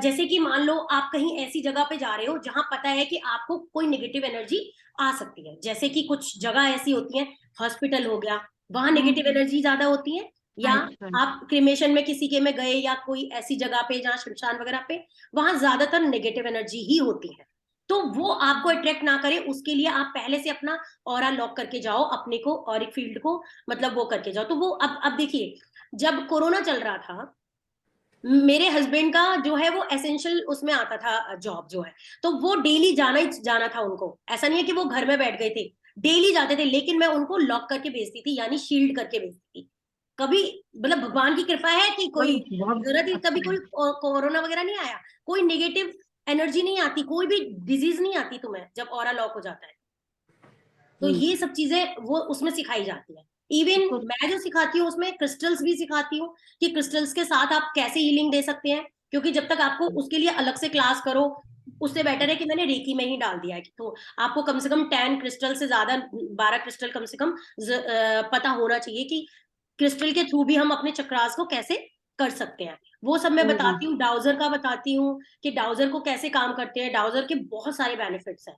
जैसे कि मान लो आप कहीं ऐसी जगह पे जा रहे हो जहां पता है कि आपको कोई नेगेटिव एनर्जी आ सकती है, जैसे कि कुछ जगह ऐसी होती है, हॉस्पिटल हो गया, वहां नेगेटिव एनर्जी ज्यादा होती है, या राइट राइट। आप क्रिमेशन में किसी के में गए या कोई ऐसी जगह पे जहाँ शमशान वगैरह पे, वहां ज्यादातर नेगेटिव एनर्जी ही होती है, तो वो आपको अट्रैक्ट ना करे उसके लिए आप पहले से अपना ऑरा लॉक करके जाओ, अपने को और एक फील्ड को मतलब वो करके जाओ। तो वो अब देखिए, जब कोरोना चल रहा था, मेरे हस्बैंड का जो है वो एसेंशियल उसमें आता था जॉब जो है, तो वो डेली जाना ही जाना था उनको, ऐसा नहीं है कि वो घर में बैठ गए थे, डेली जाते थे, लेकिन मैं उनको लॉक करके भेजती थी, यानी शील्ड करके भेजती थी। कभी मतलब भगवान की कृपा है कि कोई बहुत जरूरत ही, कभी अच्छा कोई है। कोरोना वगैरह नहीं आया, कोई नेगेटिव एनर्जी नहीं आती, कोई भी डिजीज नहीं आती तुम्हें जब ऑरा लॉक हो जाता है। तो हम्म। ये सब चीजें वो उसमें सिखाई जाती है। इवन तो मैं जो सिखाती हूँ उसमें क्रिस्टल्स भी सिखाती हूँ, कि क्रिस्टल्स के साथ आप कैसे हीलिंग दे सकते हैं, क्योंकि जब तक आपको उसके लिए अलग से क्लास करो, उससे बेटर है कि मैंने रेकी में ही डाल दिया है, तो आपको कम से कम 10 क्रिस्टल से ज्यादा, 12 क्रिस्टल कम से कम पता होना चाहिए कि क्रिस्टल के थ्रू भी हम अपने चक्रास को कैसे कर सकते हैं। वो सब मैं बताती हूँ, डाउजर का बताती हूँ कि डाउजर को कैसे काम करते हैं, डाउजर के बहुत सारे बेनिफिट्स हैं,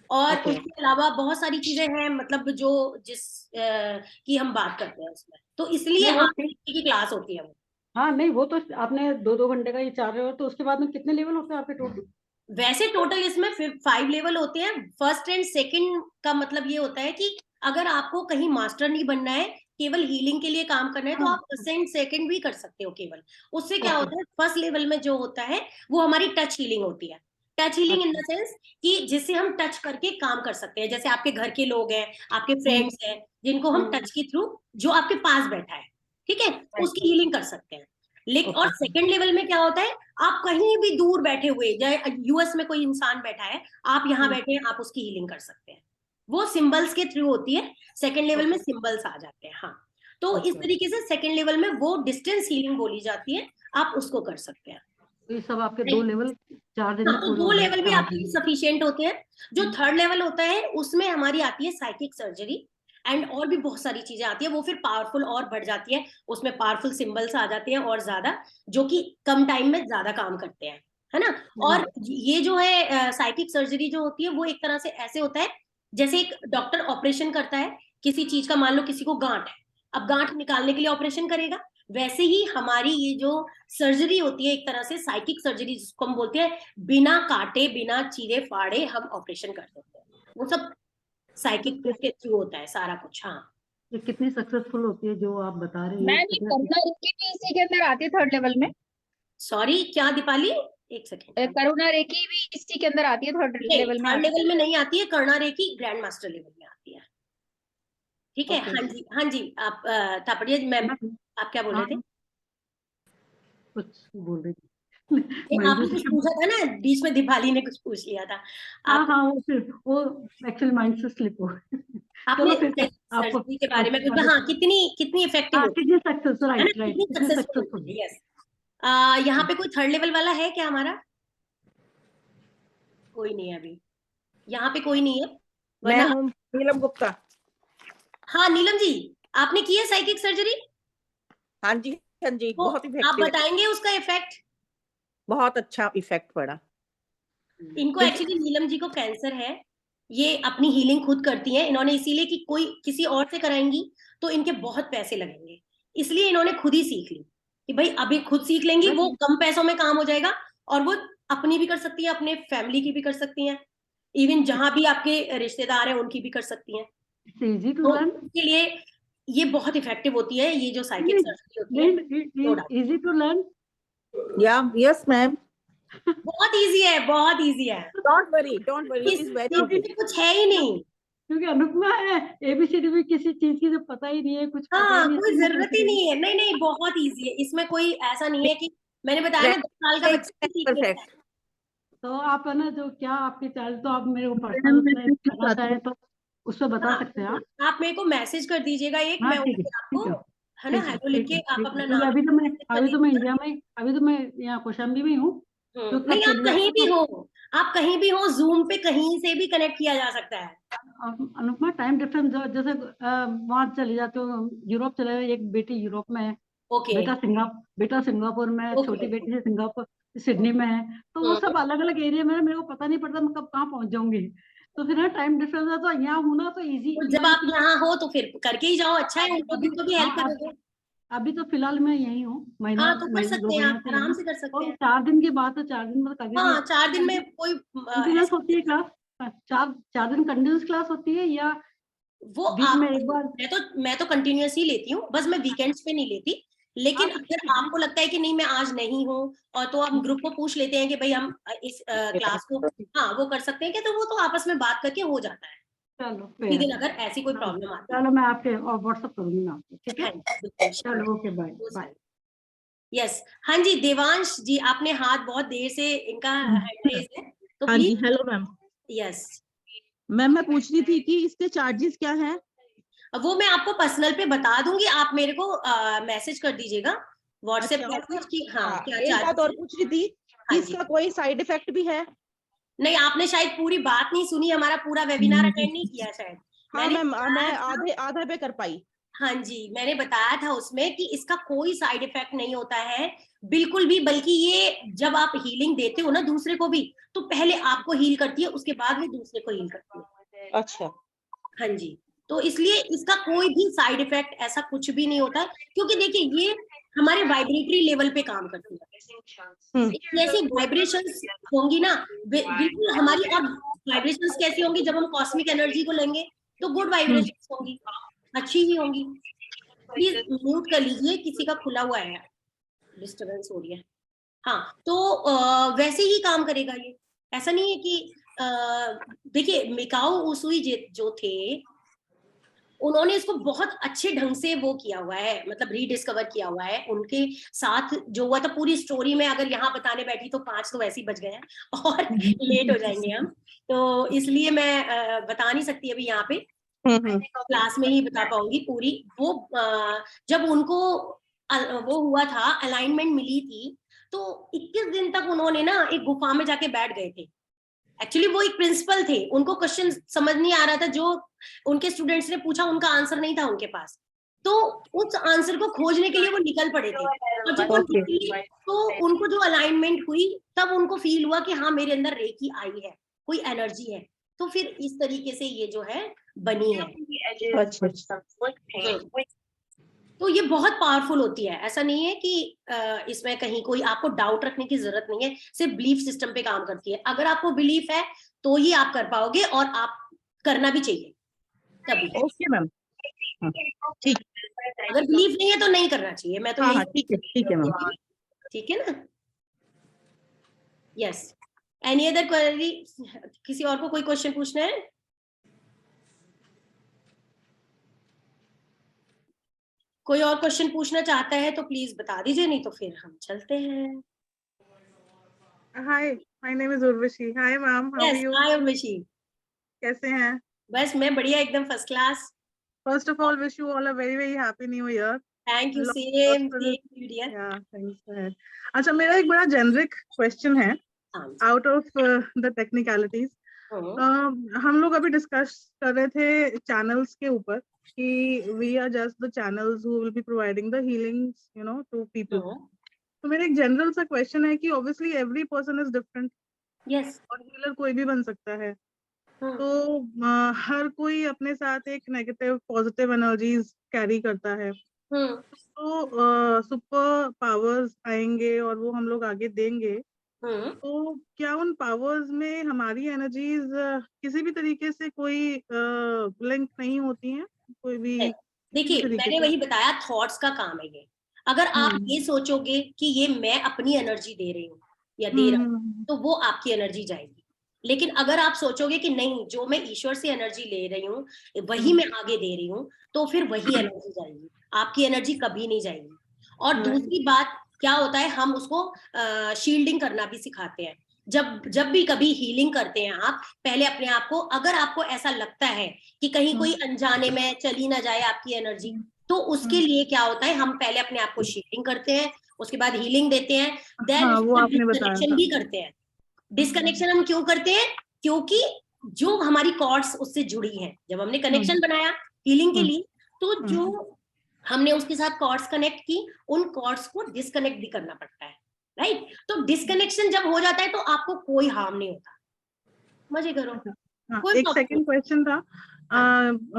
और ओके। उसके अलावा बहुत सारी चीजें हैं, मतलब जो जिस की हम बात करते हैं उसमें, तो इसलिए नहीं वो 8 घंटे की क्लास होती है वो। हाँ, नहीं वो तो आपने 2-2 घंटे का ये 4 लेवल, तो उसके बाद में कितने लेवल होते हैं आपके टोटल? वैसे टोटल इसमें 5 लेवल होते हैं। फर्स्ट एंड सेकंड का मतलब ये होता है कि अगर आपको कहीं मास्टर नहीं बनना है, केवल हीलिंग के लिए काम करना है, तो हाँ। आप फर्स्ट एंड सेकंड भी कर सकते हो केवल। उससे क्या ओके। होता है, फर्स्ट लेवल में जो होता है वो हमारी टच हीलिंग होती है। टच हीलिंग इन द अच्छा। सेंस कि जिससे हम टच करके काम कर सकते हैं, जैसे आपके घर के लोग हैं, आपके हम्म। फ्रेंड्स हैं, जिनको हम हम्म। टच के थ्रू, जो आपके पास बैठा है, ठीक है, उसकी हीलिंग कर सकते हैं। लेकिन और ओके। सेकंड लेवल में क्या होता है, आप कहीं भी दूर बैठे हुए, चाहे यूएस में कोई इंसान बैठा है, आप यहाँ बैठे हैं, आप उसकी हीलिंग कर सकते हैं। वो सिंबल्स के थ्रू होती है, सेकंड लेवल में ओके। सिंबल्स आ जाते हैं। हाँ, तो इस ओके। तरीके से सेकंड लेवल में वो डिस्टेंस हीलिंग बोली जाती है, आप उसको कर सकते हैं। तो ये सब आपके 2 लेवल 4 दिन हाँ, में तो पूरे 2 हो लेवल जाते भी हैं, 8 आपके लिए दिन सफिशियंट होते हैं। जो में। थर्ड लेवल होता है उसमें हमारी आती है साइकिक सर्जरी, एंड और भी बहुत सारी चीजें आती है, वो फिर पावरफुल और बढ़ जाती है, उसमें पावरफुल सिंबल्स आ जाते हैं और ज्यादा, जो कि कम टाइम में ज्यादा काम करते हैं, है ना। और ये जो है साइकिक सर्जरी जो होती है वो एक तरह से ऐसे होता है, जैसे एक डॉक्टर ऑपरेशन करता है किसी चीज का, मान लो किसी को गांठ है, अब गांठ निकालने के लिए ऑपरेशन करेगा, वैसे ही हमारी ये जो सर्जरी होती है एक तरह से साइकिक सर्जरी जिसको हम बोलते हैं, बिना काटे बिना चीरे फाड़े हम ऑपरेशन कर देते हैं, वो सब तो साइकिक किस के थ्रू होता है सारा कुछ। हाँ, ये कितनी सक्सेसफुल होती है जो आप बता रहे हैं? मैम ये कितने करुणा रेकी भी इसी के अंदर आती है 3rd लेवल में। सॉरी क्या दीपाली, एक सेकेंड। करुणा रेकी भी इसी के अंदर आती है 3rd लेवल में। 3rd लेवल में नहीं आती है, कर्णा रेकी ग्रैंड मास्टर लेवल में आती है। ठीक है। Okay. हाँ जी, हाँ जी, आप थापड़िया जी मैम, आप क्या बोल रहे थे? कुछ बोल रही थी। नहीं, मैं आपने जो- कुछ पूछा था ना, बीच में दीपाली ने कुछ पूछ लिया था। हाँ आप हाँ, वो एक्चुअली माइंड से स्लिप हो आपने चलो फिर आपको सर्जरी के बारे में कुछ, हाँ, कितनी इफेक्टिव हाँ, होती कितनी सक्सेस, है ना, राइट राइट, कितनी कितनी सक्सेसफुल सक्सेसफुल। होती है। यस, यहाँ पे कोई 3rd लेवल वाला है क्या हमारा? कोई नहीं है अभी, यहाँ पे कोई नहीं है, मैं वरना हूँ नीलम गुप्ता। हाँ नीलम जी, आपने की है साइकिक सर्जरी? हाँ जी, हाँ जी, तो बहुत आप इफेक्टिव है, बताएंगे उसका इफेक्ट? बहुत अच्छा इफेक्ट पड़ा। इनको एक्चुअली नीलम जी को कैंसर है, ये अपनी हीलिंग खुद करती हैं, इन्होंने इसीलिए कि कोई किसी और से कराएंगी तो इनके बहुत पैसे लगेंगे, इसलिए इन्होंने खुद ही सीख ली कि भाई अभी खुद सीख लेंगी, वो कम पैसों में काम हो जाएगा और वो अपनी भी कर सकती हैं, अपने फैमिली की भी कर सकती हैं, इवन जहां भी आपके रिश्तेदार हैं उनकी भी कर सकती हैं। इजी टू तो लर्न, इसके लिए ये बहुत इफेक्टिव होती है, ये जो साइकिक सर्जरी होती है। Easy to learn. Yes ma'am, बहुत इजी है, बहुत इजी है, don't worry, it is very इसमें इजी। कुछ है ही नहीं। क्योंकि अनुपमा है, एबीसीडी भी किसी चीज की जब पता ही नहीं है, कुछ पता ही हाँ, नहीं, कोई इसलिए जरूरत ही नहीं है, नहीं नहीं, बहुत इजी है, इसमें कोई ऐसा नहीं है कि मैंने बताया ना 10 साल का बच्चा भी सीख लेता है। परफेक्ट। तो आप है ना, जो क्या आपके चार्ज, तो आप मेरे को पर्सनल में करना चाहें तो उस पर बता सकते हैं आप। आप मेरे को मैसेज कर दीजिएगा एक, हाँ मैं उस ठीक है, पे ठीक आपको, है, है ना, ठीक है, हेलो लिख के आप अपना क्योंकि नाम अभी तो मैं मैसेज कर दीजिएगा। इंडिया में, अभी तो मैं यहाँ कौशाम्बी में ही हूँ, तो कब नहीं, आप चले कहीं जाते भी तो हो, आप कहीं भी हो, जूम पे कहीं से भी कनेक्ट किया जा सकता है। अनुपमा टाइम डिफरेंस जैसे वहां चले जाते हो, यूरोप चले गए, एक बेटी यूरोप में है, ओके बेटा सिंगापुर में है, छोटी ओके। बेटी से सिंगापुर सिडनी में है, तो वो सब अलग अलग एरिया में है, मेरे को पता नहीं पड़ता मैं कब कहाँ पहुंच जाऊंगी, तो फिर ना टाइम डिफरेंस है, तो यहाँ हूं ना तो इजी तो जब आप यहाँ हो तो फिर करके ही जाओ, अच्छा है, अभी उनको भी हेल्प हाँ करोगे। अभी तो फिलहाल मैं यहीं हूँ, हाँ, तो कर दो सकते हैं, महीने आप से आराम यहीं, से कर सकते तो हैं। 4 दिन की बात है, 4 दिन में कभी भी हाँ, 4 दिन में कोई कंटिन्यूस ऐसा, होती है क्लास, 4 दिन कंटिन्यूस क्लास होती है या वो बीच आप, में एक बार? मैं तो कंटिन्यूस ही लेती हूँ, बस मैं वीकेंड्स पे नहीं लेती, लेकिन हाँ, अगर आपको लगता है कि नहीं मैं आज नहीं हूँ, और तो हम ग्रुप को पूछ लेते हैं कि भाई हम इस क्लास को, हाँ वो कर सकते हैं क्या, तो वो तो आपस में बात करके हो जाता है, चलो किसी दिन फिर, अगर ऐसी कोई प्रॉब्लम आती है। चलो मैं आपके और व्हाट्सअप करूंगी मैं आपको, ठीक है, हाँ जी, बिल्कुल, चलो ओके, बाय बाय। यस। हाँ जी, देवांश जी, आपने हाथ बहुत देर से, इनका हैंड रेज है, तो हाँ जी, please. Hello ma'am. Yes, ma'am मैं पूछ रही थी कि इसके चार्जेस क्या हैं? वो मैं आपको पर्सनल पे बता दूंगी, आप मेरे को मैसेज कर दीजिएगा व्हाट्सएप अच्छा, मैसेज की, हाँ क्या एक बात और चार्जेस। पूछ रही थी कि हाँ जी, इसका कोई साइड इफेक्ट भी है? नहीं आपने शायद पूरी बात नहीं सुनी, हमारा पूरा वेबिनार अटेंड नहीं किया शायद। हाँ मैंने मैम, मैं बताया था, आधे पे कर पाई। हाँ जी, मैंने बताया था उसमें कि इसका कोई साइड इफेक्ट नहीं होता है बिल्कुल भी, बल्कि ये जब आप हीलिंग देते हो ना दूसरे को भी, तो पहले आपको हील करती है, उसके बाद वो दूसरे को हील करती है। अच्छा, हाँ जी, तो इसलिए इसका कोई भी साइड इफेक्ट ऐसा कुछ भी नहीं होता है, क्योंकि देखिए ये हमारे वाइब्रेटरी लेवल पे काम करती है, जैसे वाइब्रेशंस होंगी ना, बिल्कुल हमारी, और वाइब्रेशंस कैसी होंगी, जब हम कॉस्मिक एनर्जी को लेंगे तो गुड वाइब्रेशंस होंगी, अच्छी ही होंगी। प्लीज म्यूट कर लीजिए, किसी का खुला हुआ है, डिस्टरबेंस हो रही है। हाँ, तो वैसे ही काम करेगा ये, ऐसा नहीं है कि देखिए मिकाओ उसुई जो थे, उन्होंने इसको बहुत अच्छे ढंग से वो किया हुआ है, मतलब रीडिस्कवर किया हुआ है, उनके साथ जो हुआ था पूरी स्टोरी में अगर यहाँ बताने बैठी तो 5 तो वैसे ही बच गए हैं और लेट हो जाएंगे हम, तो इसलिए मैं बता नहीं सकती अभी यहाँ पे, क्लास में ही बता पाऊंगी पूरी। वो जब उनको वो हुआ था, अलाइनमेंट मिली थी, तो 21 दिन तक उन्होंने ना एक गुफा में जाके बैठ गए थे। एक्चुअली वो एक प्रिंसिपल थे, उनको क्वेश्चन समझ नहीं आ रहा था, जो उनके स्टूडेंट्स ने पूछा उनका आंसर नहीं था उनके पास, तो उस आंसर को खोजने के लिए वो निकल पड़े थे, और जब वो निकले तो उनको जो अलाइनमेंट हुई, तब उनको फील हुआ कि हाँ मेरे अंदर रेकी आई है, कोई एनर्जी है, तो फिर इस तरीके से ये जो है बनी है। तो ये बहुत पावरफुल होती है, ऐसा नहीं है कि इसमें कहीं कोई आपको डाउट रखने की जरूरत नहीं है, सिर्फ बिलीफ सिस्टम पे काम करती है, अगर आपको बिलीफ है तो ही आप कर पाओगे, और आप करना भी चाहिए तभी। ओके मैम, ठीक अगर बिलीफ नहीं है तो नहीं करना चाहिए, मैं तो हाँ यही हाँ ठीक है मैम। ठीक है ना। Yes, any other query? किसी और को कोई क्वेश्चन पूछना है? कोई और क्वेश्चन पूछना चाहता है तो प्लीज बता दीजिए, नहीं तो फिर हम चलते हैं। Hi, my name is Urvashi. Hi ma'am, how are yes, you? Hi Urvashi. कैसे हैं? बस मैं बढ़िया, एकदम first class. First of all wish you all a very very happy new year. Thank you, Love same prosperous. Dear. Yeah thanks. अच्छा, मेरा एक बड़ा जेनरिक क्वेश्चन है आउट ऑफ द टेक्निकलिटीज। हम लोग अभी डिस्कस कर रहे थे चैनल्स के ऊपर कि we are just the channels who will be providing the healings to people. तो मेरा एक जनरल सा क्वेश्चन है कि obviously every person is different. Yes. और हीलर कोई भी बन सकता है। तो हर कोई अपने साथ एक नेगेटिव पॉजिटिव एनर्जीज कैरी करता है। तो सुपर पावर्स आएंगे और वो हम लोग आगे देंगे। तो क्या उन पावर्स में हमारी एनर्जीज किसी भी तरीके से कोई लिंक नहीं होती हैं? कोई भी देखिए, मैंने वही बताया, थॉट्स का काम है ये। अगर आप ये सोचोगे कि ये मैं अपनी एनर्जी दे रही हूँ या दे रहा हूँ, तो वो आपकी एनर्जी जाएगी। लेकिन अगर आप सोचोगे कि नहीं, जो मैं ईश्वर से एनर्जी ले रही हूँ वही मैं आगे दे रही हूँ, तो फिर वही एनर्जी जाएगी, आपकी एनर्जी कभी नहीं जाएगी। और दूसरी बात क्या होता है, हम उसको शील्डिंग करना भी सिखाते हैं। जब भी कभी हीलिंग करते हैं आप, पहले अपने आप को, अगर आपको ऐसा लगता है कि कहीं कोई अनजाने में चली ना जाए आपकी एनर्जी, तो उसके लिए क्या होता है, हम पहले अपने आप को शील्डिंग करते हैं, उसके बाद हीलिंग देते हैं, देन वो आपने बताया डिस्कनेक्शन भी करते हैं। डिस्कनेक्शन हम क्यों करते हैं? क्योंकि जो हमारी कॉर्ड्स उससे जुड़ी हैं, जब हमने कनेक्शन बनाया हीलिंग के लिए, तो जो हमने उसके साथ कॉर्ड्स कनेक्ट की, उन कॉर्ड्स को डिस्कनेक्ट भी करना पड़ता है, राइट? तो डिस्कनेक्शन जब हो जाता है तो आपको कोई हार्म नहीं होता, मजे करो। एक सेकंड क्वेश्चन था,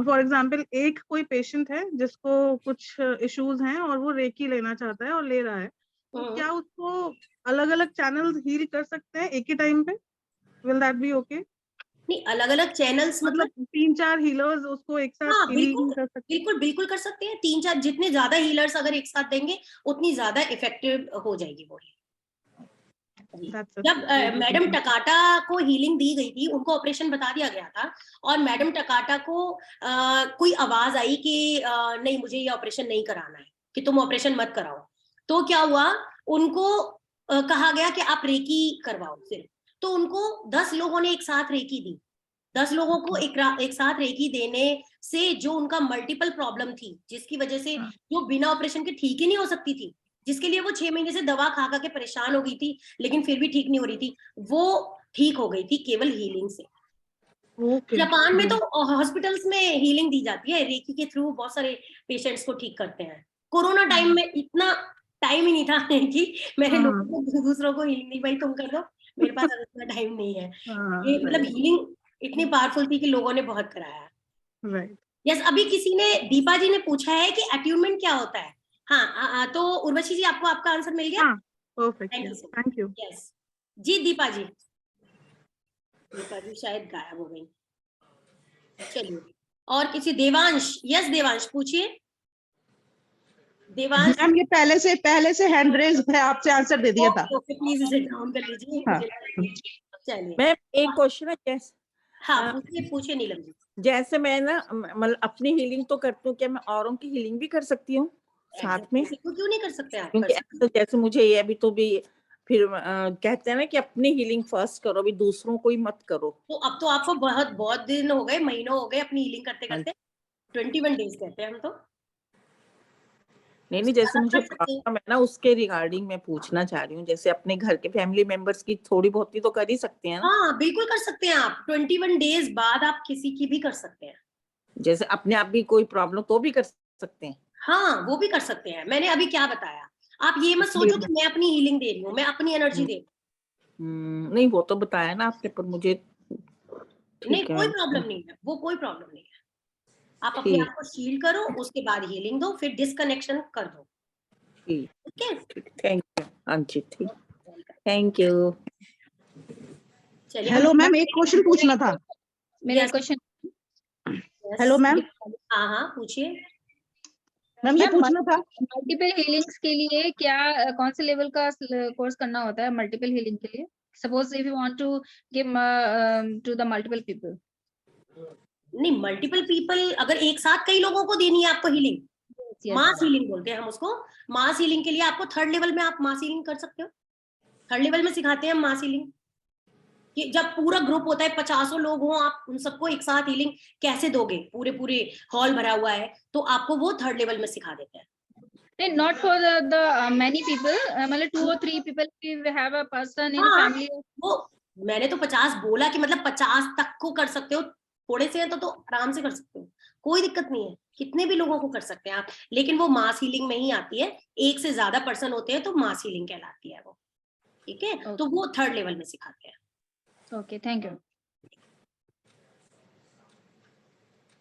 फॉर एग्जांपल एक कोई पेशेंट है जिसको कुछ इश्यूज हैं और वो रेकी लेना चाहता है और ले रहा है, तो क्या उसको अलग अलग चैनल्स हील कर सकते हैं एक ही टाइम पे? Will that be okay? नहीं, अलग अलग चैनल्स मतलब 3-4 हीलर्स उसको एक साथ हीलिंग कर सकते हैं? बिल्कुल कर सकते हैं। 3-4, जितने ज्यादा हीलर्स अगर एक साथ देंगे उतनी ज्यादा इफेक्टिव हो जाएगी वो। जब मैडम टकाटा को हीलिंग दी गई थी, उनको ऑपरेशन बता दिया गया था, और मैडम टकाटा को कोई आवाज आई कि नहीं, मुझे ये ऑपरेशन नहीं कराना है, कि तुम ऑपरेशन मत कराओ। तो क्या हुआ, उनको कहा गया कि आप रेकी करवाओ सिर्फ। तो उनको 10 लोगों ने एक साथ रेकी दी। 10 लोगों को एक साथ रेकी देने से जो उनका मल्टीपल प्रॉब्लम थी, जिसकी वजह से जो बिना ऑपरेशन के ठीक ही नहीं हो सकती थी, जिसके लिए वो 6 महीने से दवा खा खा के परेशान हो गई थी, लेकिन फिर भी ठीक नहीं हो रही थी, वो ठीक हो गई थी केवल हीलिंग से। जापान में तो हॉस्पिटल्स में हीलिंग दी जाती है, रेकी के थ्रू बहुत सारे पेशेंट्स को ठीक करते हैं। कोरोना टाइम में इतना टाइम ही नहीं था कि मैंने लोगों को, दूसरों को हीलिंग दी, भाई तुम कर दो, मेरे पास इतना टाइम नहीं है। ये मतलब हीलिंग इतनी पावरफुल थी कि लोगों ने बहुत कराया। यस, अभी किसी ने, दीपा जी ने पूछा है कि अट्यूनमेंट क्या होता है। हाँ, तो उर्वशी जी, आपको आपका आंसर मिल गया? Perfect, thank you. यस जी, दीपा जी शायद गायब हो गई। चलिए, और किसी, देवांश, यस देवांश पूछिए। देवांश मैम, ये पहले से हैंड रेज है, आपसे आंसर दे दिया था। ओके, प्लीज इसे डाउन कर लीजिए। चलिए, मैम एक क्वेश्चन है, जैसे हाँ पूछिए नीलम जी। जैसे मैं ना मतलब अपनी हीलिंग तो करती हूँ, क्या मैं औरों की हीलिंग भी कर सकती हूँ साथ में? क्यों नहीं कर सकते आप? क्योंकि जैसे मुझे ये अभी तो भी फिर कहते हैं ना कि अपनी हीलिंग फर्स्ट करो, अभी दूसरों को ही मत करो। तो अब तो आपको बहुत दिन हो गए, महीनों हो गए अपनी हीलिंग करते करते। 21 डेज कहते हैं हम तो। नहीं, जैसे मुझे प्रॉब्लम है ना, उसके रिगार्डिंग मैं पूछना चाह रही हूँ। जैसे अपने घर के फैमिली मेंबर्स की थोड़ी बहुत ही तो कर ही सकते हैं ना? हाँ, बिल्कुल कर सकते हैं आप। 21 डेज बाद आप किसी की भी कर सकते हैं। जैसे अपने आप भी कोई प्रॉब्लम तो भी कर सकते हैं? हाँ, वो भी कर सकते हैं। मैंने अभी क्या बताया, आप ये मत सोचो कि मैं अपनी हीलिंग दे रही हूँ, मैं अपनी एनर्जी दे रही हूँ। नहीं, वो तो बताया ना आपने, पर मुझे नहीं, कोई प्रॉब्लम नहीं है, वो कोई प्रॉब्लम नहीं है। आप अपने आप को शील्ड करो, उसके बाद हीलिंग दो, फिर डिस्कनेक्शन कर दो। ठीक है, थैंक यू। हाँ जी, ठीक, थैंक यू। हेलो मैम, एक क्वेश्चन पूछना था। मेरा क्वेश्चन, हेलो मैम, हाँ हाँ पूछिए। मैम ये मैम पूछना था। मल्टीपल हीलिंग्स के लिए क्या कौन से लेवल का कोर्स करना होता है मल्टीपल हीलिंग के लिए? Suppose if you want to give to the multiple people. नहीं, मल्टीपल पीपल अगर एक साथ कई लोगों को देनी है आपको हीलिंग, मास हीलिंग बोलते हैं हम उसको। मास हीलिंग के लिए आपको 3rd लेवल में आप मास हीलिंग कर सकते हो। 3rd लेवल में सिखाते हैं मास हीलिंग, कि जब पूरा ग्रुप होता है 50 लोग हो, आप उन सबको एक साथ हीलिंग कैसे दोगे, पूरे पूरे हॉल भरा हुआ है, तो आपको वो 3rd लेवल में सिखा देते हैं। नहीं, not for the many people, मतलब 2 or 3 people we have a person in family। वो मैंने तो 50 बोला कि मतलब 50 तक को कर सकते हो, थोड़े से हैं तो आराम से कर सकते हो, कोई दिक्कत नहीं है, कितने भी लोगों को कर सकते हैं आप। लेकिन वो मास हीलिंग में ही आती है, एक से ज्यादा पर्सन होते हैं तो मास हीलिंग कहलाती है वो। ठीक है, तो वो 3rd लेवल में सिखाते हैं। Okay, thank you.